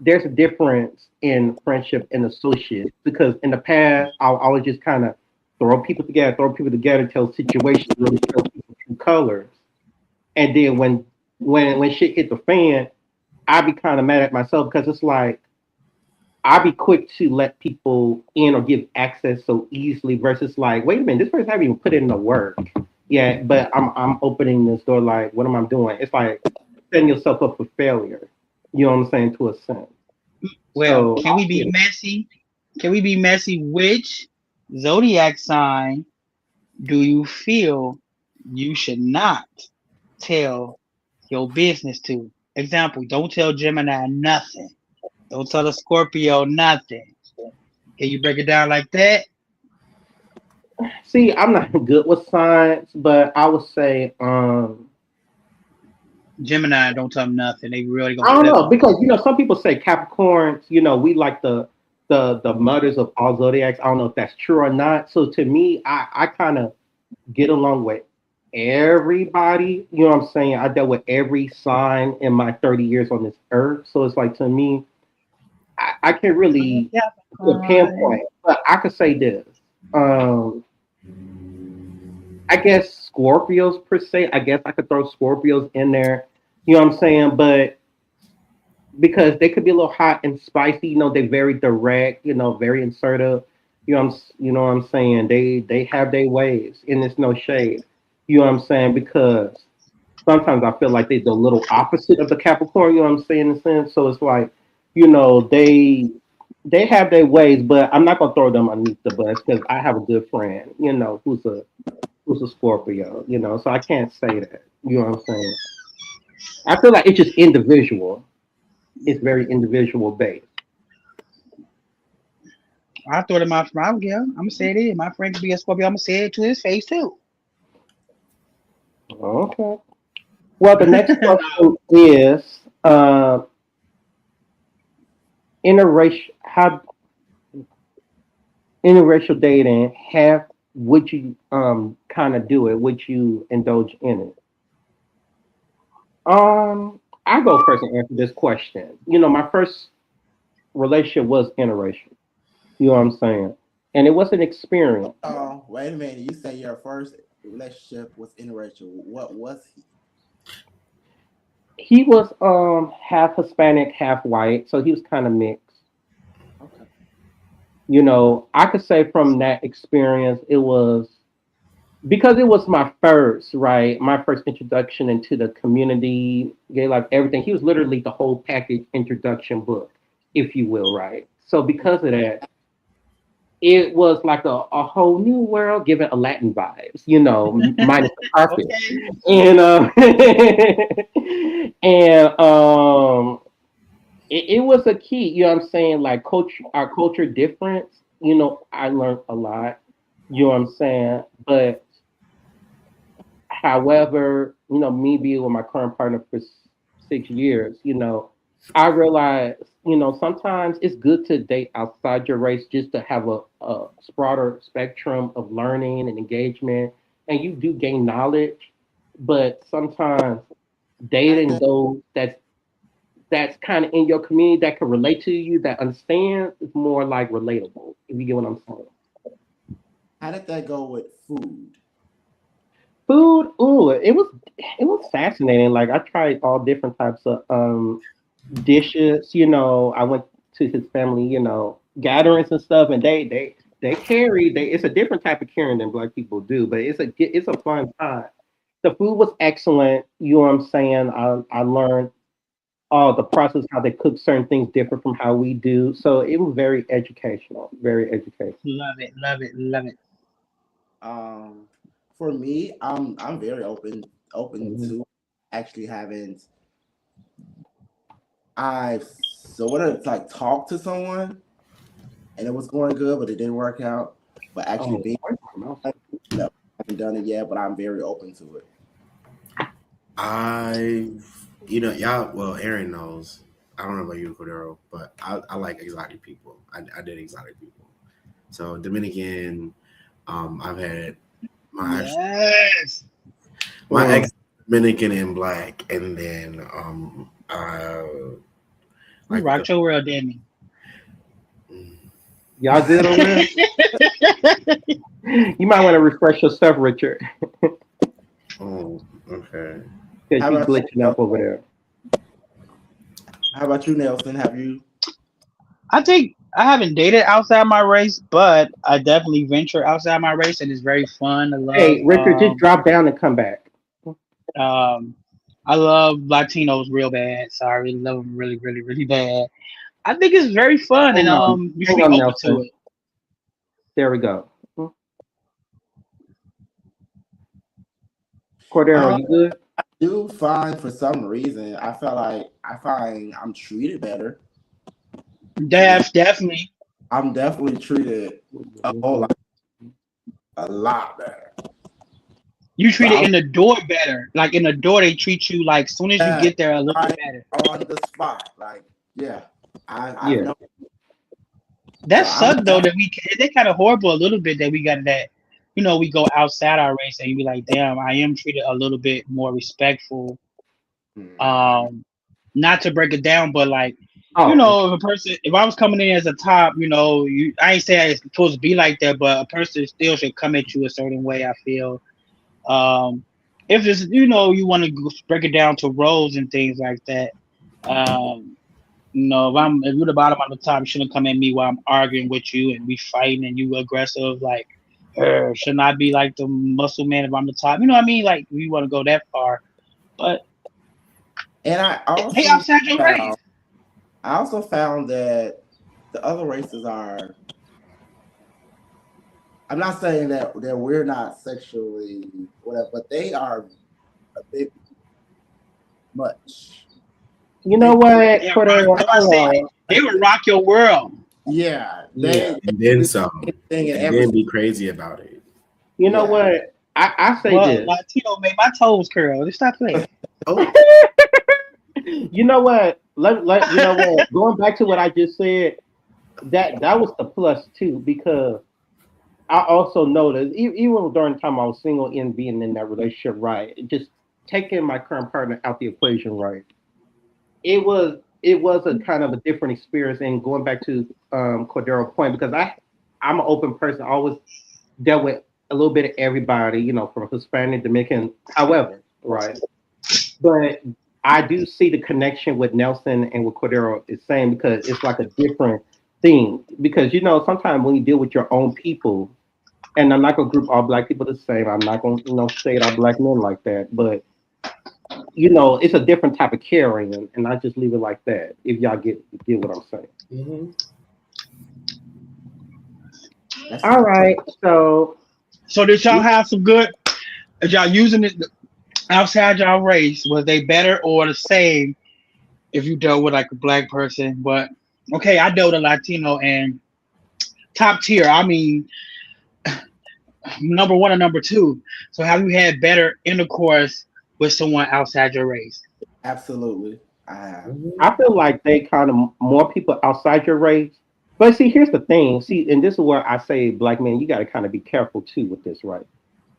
there's a difference in friendship and associate. Because in the past, I'll always just kind of throw people together till situations really show people true colors. And then when shit hit the fan, I be kind of mad at myself because it's like I'd be quick to let people in or give access so easily versus like, wait a minute, this person haven't even put in the work. Yeah, but I'm opening this door like, what am I doing? It's like setting yourself up for failure. You know what I'm saying? To a sense. well, So can we be messy? Can we be messy? Which zodiac sign do you feel you should not tell your business to? Example, don't tell Gemini nothing. Don't tell a Scorpio nothing. Can you break it down like that? see, I'm not good with science, but I would say Gemini, don't tell them nothing. They really gonna I don't flip know on because some people say Capricorns, we like the mothers of all zodiacs. I don't know if that's true or not. So to me, I kind of get along with everybody. You know what I'm saying? I dealt with every sign in my 30 years on this earth. So it's like to me, I can't you. really put a Capricorn. pinpoint, but I could say this. Um, I guess Scorpios per se. I guess I could throw Scorpios in there. You know what I'm saying? But because they could be a little hot and spicy. They're very direct. Very assertive. You know what I'm saying? They have their ways, and it's no shade. You know what I'm saying? Because sometimes I feel like they're the little opposite of the Capricorn. You know what I'm saying? In a sense, so it's like, they have their ways, but I'm not gonna throw them underneath the bus because I have a good friend, who's a Scorpio. So I can't say that. You know what I'm saying? I feel like it's just individual. It's very individual based. I thought it my friend. Yeah, I'm gonna say it is. My friend could be a Scorpio. I'm gonna say it to his face too. Okay. Well, the next No. question is interracial. How interracial dating have would you kind of do it? Would you indulge in it? I go first and answer this question. My first relationship was interracial. You know what I'm saying? And it was an experience. oh, wait a minute. You say your first relationship was interracial. What was he? He was half Hispanic, half white, so he was kind of mixed. Okay. I could say from that experience, it was. because it was my first, right? My first introduction into the community, gay life, everything. He was literally the whole package introduction book, if you will, right? So because of that, it was like a whole new world given Aladdin vibes, minus the carpet. Okay. And and it was a key, what I'm saying? Like our culture difference, I learned a lot, what I'm saying? But however, me being with my current partner for 6 years, I realized, sometimes it's good to date outside your race just to have a broader spectrum of learning and engagement. And you do gain knowledge, but sometimes dating those that's kind of in your community that can relate to you, that understands, is more like relatable, if you get what I'm saying. How did that go with food? Food, ooh, it was fascinating. Like I tried all different types of dishes. I went to his family, gatherings and stuff, and they carry they. It's a different type of caring than black people do, but it's a fun time. The food was excellent. You know what I'm saying? I learned the process how they cook certain things different from how we do. So it was very educational. Very educational. Love it, love it, love it. Um, for me, I'm very open Mhm. to actually having I so what it's like talk to someone and it was going good, but it didn't work out. But actually Oh, being where's my mouse? no, I haven't done it yet, but I'm very open to it. I, y'all. Well, Aaron knows. I don't know about you, Cordero, but I like exotic people. I did exotic people. So Dominican. I've had my ex, Yes. my Mm. ex Dominican and black, and then You like the rocked your world, Danny. mm, Y'all good over there? You might want to refresh yourself, Richard, oh, okay. because How you about you, glitching up over there. how about you, Nelson? Have you I think I haven't dated outside my race, but I definitely venture outside my race, and it's very fun. Hey, Richard, just drop down and come back. Um, I love Latinos real bad. So I really love them really, really, really bad. I think it's very fun, and Hang on, you should hang be on, open to Nelson. it. There we go. Cordero, um you good? do find for some reason I find I'm treated better. Yeah, Definitely. I'm definitely treated a whole lot a lot better. You So treat it I'm in the door better. Like in the door, they treat you like soon as you yeah, get there a little bit right better. on the spot. Like, yeah. I've Yeah. known That so I'm sucked though that they kind of horrible a little bit that we got that. We go outside our race and you be like, damn, I am treated a little bit more respectful. Mhm. Um, Not to break it down, but like, Oh, if I was coming in as a top, I ain't say it's supposed to be like that, but a person still should come at you a certain way. I feel, um, if it's, you want to break it down to roles and things like that. Um, if you're the bottom of the top, you shouldn't come at me while I'm arguing with you and we fighting and you aggressive. Like, should not be like the muscle man if I'm the top. You know what I mean? Like, we want to go that far, but And I hey, also outside your race. found I also found that the other races are I'm not saying that we're not sexually whatever, but they are a bit much. you know They what, Yeah, rock. Cordero? That's why I say Hold on. they would rock your world. yeah, Yeah. they And then do some, anything and and then everything. be crazy about it. You know Yeah. what? I say Well, this. Latino made my toes curl. Let's stop playing. Oh, You know what? You know what? Going back to what I just said, that was the plus too, because I also noticed even during the time I was single and being in that relationship, right? Just taking my current partner out the equation, right? It was a kind of a different experience. And going back to Cordero point, because I'm an open person, I always dealt with a little bit of everybody, from Hispanic, Dominican, however, right? But I do see the connection with Nelson and what Cordero is saying, because it's like a different thing. Because sometimes when you deal with your own people, and I'm not gonna group all black people the same. I'm not gonna, shade all black men like that. But it's a different type of caring, and I just leave it like that. If y'all get what I'm saying. Mm-hmm. That's All right, so So did y'all have some good? Is y'all using it outside y'all race? Was they better or the same if you dealt with like a black person? But okay, I dealt with a Latino and top tier. I mean, number one or number two. So have you had better intercourse with someone outside your race? absolutely. I have. Mm-hmm. I feel like they kind of more people outside your race. But see, here's the thing. See, and this is where I say, black men, you got to kind of be careful too with this, right?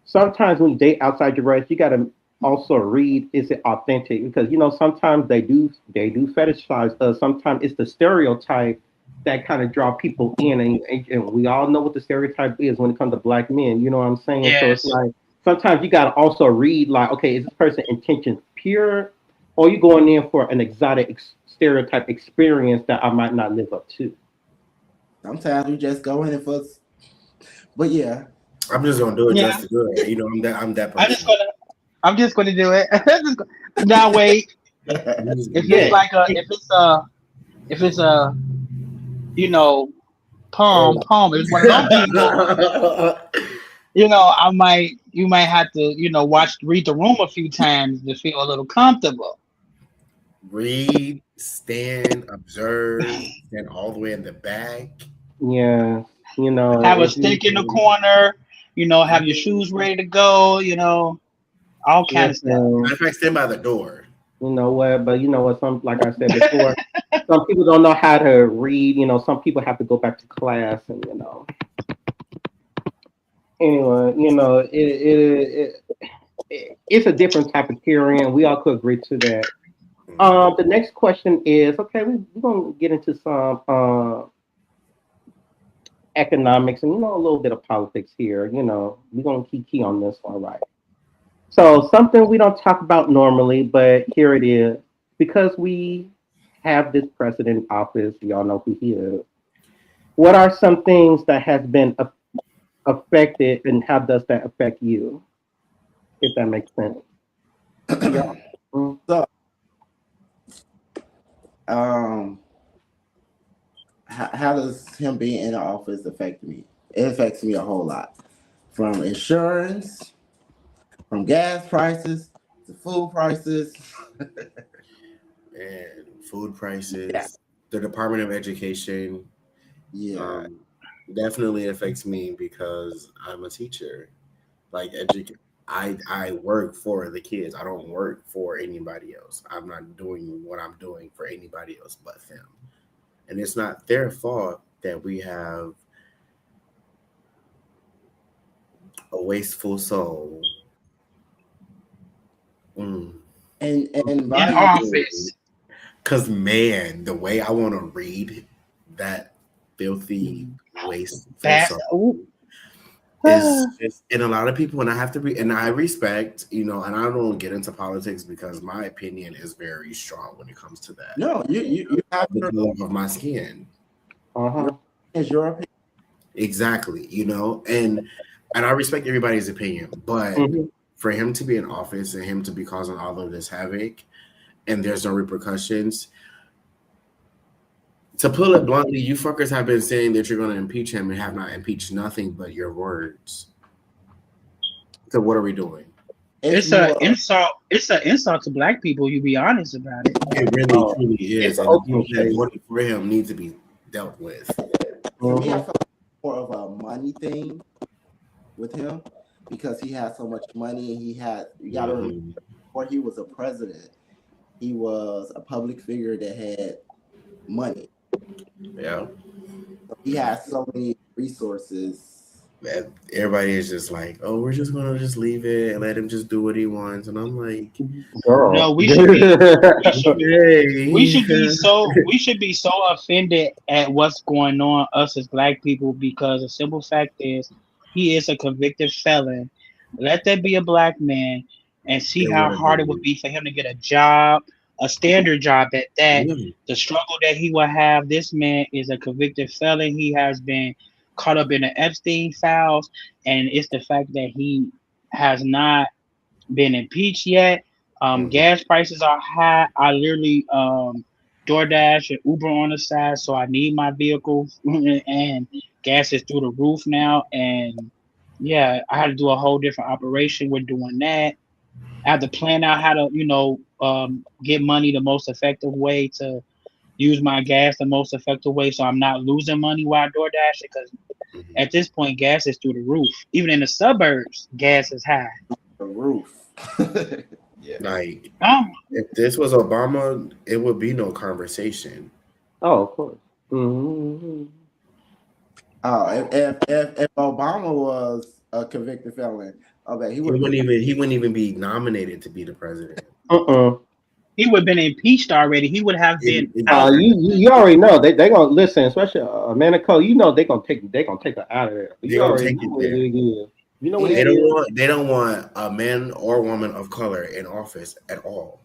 Sometimes when you date outside your race, you got to also read, is it authentic? Because sometimes they do fetishize us. Sometimes it's the stereotype that kind of draw people in, and we all know what the stereotype is when it comes to black men. You know what I'm saying? So it's Yes. like sometimes you got to also read, like, okay, is this person intention pure, or you going in for an exotic stereotype experience that I might not live up to? Sometimes we just go in and for, but yeah, I'm just gonna do it Yeah. just to do it. I'm that I just person. gonna. I'm just gonna do it. Now wait. I'm just If gonna it's do Yeah. it. like a, if it's a, you know, Oh. palm. If it's one of them people, you might have to, read the room a few times to feel a little comfortable. Read, stand, observe, stand all the way in the back. Yeah. Have a If stick you, in the corner, have your shoes Mhm. ready to go, all kind of stuff. Matter listen, of fact, stand by the door. you know what, but you know what, some like I said before, some people don't know how to read. Some people have to go back to class, and anyway, it's a different type of caring. We all could agree to that. Mhm. The next question is, okay, we're gonna get into some economics and a little bit of politics here. We're gonna keep key on this one, right? So something we don't talk about normally, but here it is. Because we have this president in office, we all know who he is. What are some things that has been affected, and how does that affect you? If that makes sense. Yeah. Mm. so um, how does him being in the office affect me? It affects me a whole lot, from insurance, from gas prices to food prices. And food Yeah, prices, the Department of Education, yeah. um, definitely affects me because I'm a teacher. Like I work for the kids. I don't work for anybody else. I'm not doing what I'm doing for anybody else but them. And it's not their fault that we have a wasteful soul. Mm. And In valuable. office. Cause man, the way I want to read that filthy, Mhm. wasteful That's soul ooh. is just, and a lot of people, and I have to be, and I respect, and I don't get into politics because my opinion is very strong when it comes to that. No, you have The color of my skin, your Uh-huh. is your opinion. exactly, and I respect everybody's opinion, but Hmm. for him to be in office and him to be causing all of this havoc, and there's no repercussions. To pull it bluntly, you fuckers have been saying that you're going to impeach him and have not impeached nothing but your words. So what are we doing? It's It's a more of insult. It's an insult to black people. You be honest about it. It really, Oh, truly it's is, the and the ultimate people that shade. voted for him need to be dealt with. for me. I Hmm. feel more of a money thing with him because he has so much money. And he had you got to remember Hmm. before he was a president, he was a public figure that had money. Yeah, So he has so many resources. everybody is just like, "Oh, we're just gonna just leave it and let him just do what he wants," and I'm like, No, Girl. we should "Okay." we should be so offended at what's going on us as black people because the simple fact is he is a convicted felon. Let that be a black man and see It how will hard it would be, be for him to get a job, a standard job at that. yeah, The struggle that he will have. This man is a convicted felon. He has been caught up in the Epstein files, and it's the fact that he has not been impeached yet. Gas prices are high. I literally DoorDash and Uber on the side, so I need my vehicle, and gas is through the roof now. And yeah, I had to do a whole different operation. We're doing that. I have to plan out how to, get money the most effective way to use my gas the most effective way, so I'm not losing money while DoorDash. Because at this point, gas is through the roof. Even in the suburbs, gas is high. The roof. Yeah. Like, Um, if this was Obama, it would be no conversation. Oh, of course. Mm-hmm. Oh, if Obama was a convicted felon, I bet he would. He wouldn't even be nominated to be the president. he would have been impeached already. He would have been out. You already know they gonna listen, especially Amanda Cole. You know they gonna take her out of there. They gonna take it there. You know what They don't want a man or woman of color in office at all.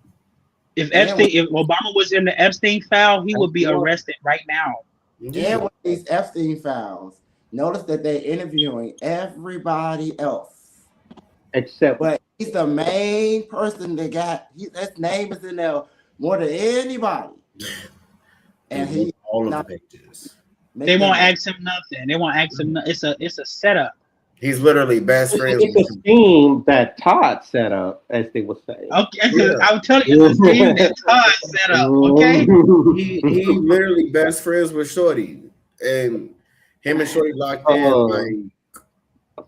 If Obama was in the Epstein file, he would be arrested right now. Yeah, with these Epstein files, notice that they're interviewing everybody else except, but he's the main person that got his name is in there more than anybody, and he all of the pages. They won't ask him nothing. They won't ask him. It's a setup. He's literally best friends. It's a scheme that Todd set up, as they would say. Okay, I'll tell you, it's a scheme that Todd set up. Okay, he literally best friends with Shorty, and him and Shorty locked in.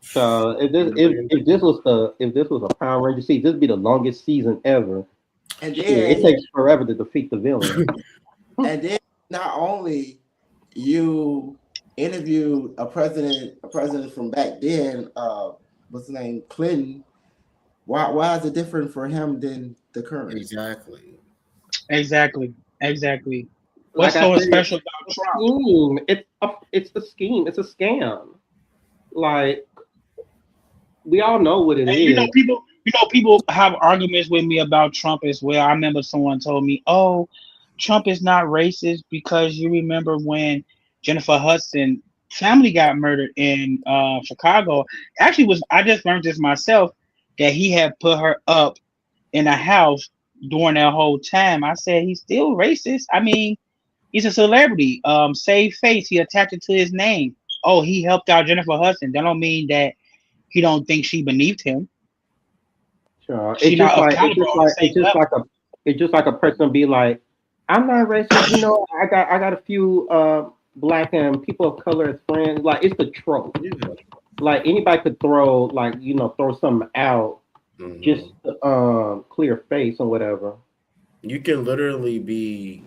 So if this was a Power Ranger season, this would be the longest season ever. And then it takes forever to defeat the villain. And then not only you interviewed a president from back then, what's his name, Clinton. Why is it different for him than the current? Exactly. What's so special about Trump? It's a scheme. It's a scam. Like, we all know what it is. People have arguments with me about Trump as well. I remember someone told me, "Oh, Trump is not racist because you remember when Jennifer Hudson family got murdered in Chicago." Actually, I just learned this myself, that he had put her up in a house during that whole time. I said, he's still racist. I mean, he's a celebrity. Save face. He attached it to his name. Oh, he helped out Jennifer Hudson. That don't mean that he don't think she beneath him. Sure. It's just like a person be like, I'm not racist. You know, I got a few black and people of color as friends. Like, it's the trope. Like, anybody could throw something out, just to, clear face or whatever. You can literally be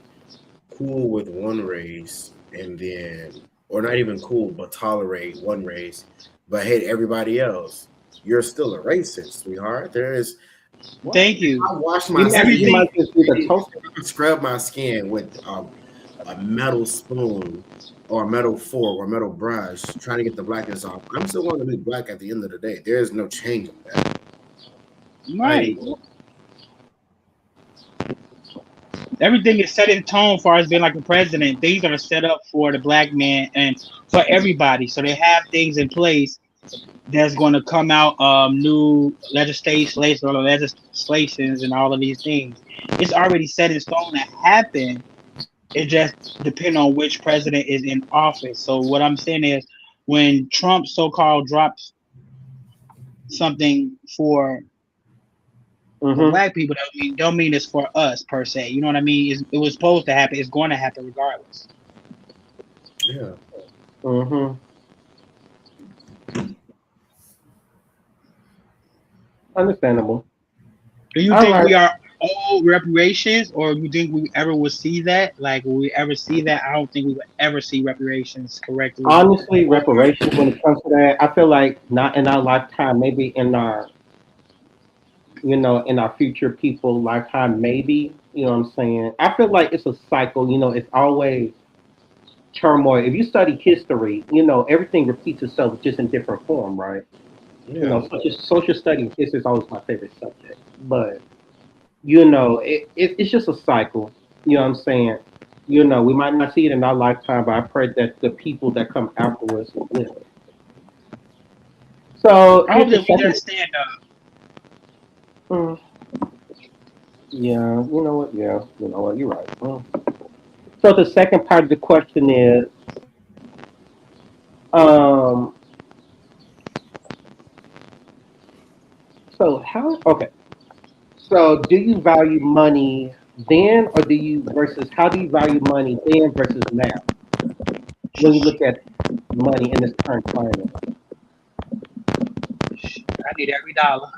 cool with one race and then, or not even cool, but tolerate one race, but hate everybody else. You're still a racist, sweetheart. There is. Thank you. I wash my skin. I scrub my skin with a metal spoon or a metal fork or a metal brush, trying to get the blackness off. I'm still going to be black at the end of the day. There is no change in that. Right. Everything is set in tone as far as being like a president. Things are set up for the black man and for everybody. So they have things in place that's going to come out, new legislations and all of these things. It's already set in stone to happen. It just depends on which president is in office. So what I'm saying is, when Trump so-called drops something for black people, don't mean it's for us per se. You know what I mean? It was supposed to happen. It's going to happen regardless. Yeah. Understandable. Do you think we are all reparations, or do you think we ever will see that? Like, will we ever see that? I don't think we will ever see reparations correctly. Honestly, reparations, when it comes to that, I feel like not in our lifetime, maybe in our future people lifetime, maybe, you know what I'm saying? I feel like it's a cycle, it's always turmoil. If you study history, everything repeats itself just in different form, right? Yeah. Social study history is always my favorite subject. But, it's just a cycle, you know what I'm saying? We might not see it in our lifetime, but I pray that the people that come afterwards will. So I hope here's the that we second. understand. Mm, yeah, you know what? Yeah, you know what? You're right. So the second part of the question is, um, so how? Okay. So do you value money then, or do you versus how do you value money then versus now when you look at money in this current climate? I need every dollar.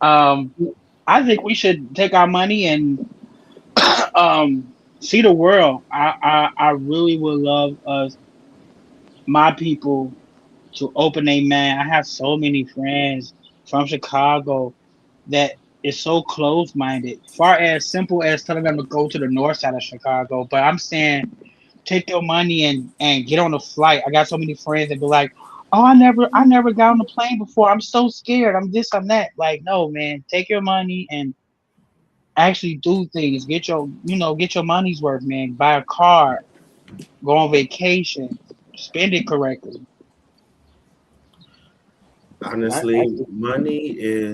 Um, I think we should take our money and see the world. I really would love us, my people, to open a man. I have so many friends from Chicago that is so close minded. Far as simple as telling them to go to the north side of Chicago, but I'm saying take your money and get on a flight. I got so many friends that be like, "Oh, I never got on a plane before. I'm so scared. I'm this, I'm that." Like, no, man, take your money and actually do things. Get your money's worth, man. Buy a car, go on vacation, spend it correctly. I Honestly, money is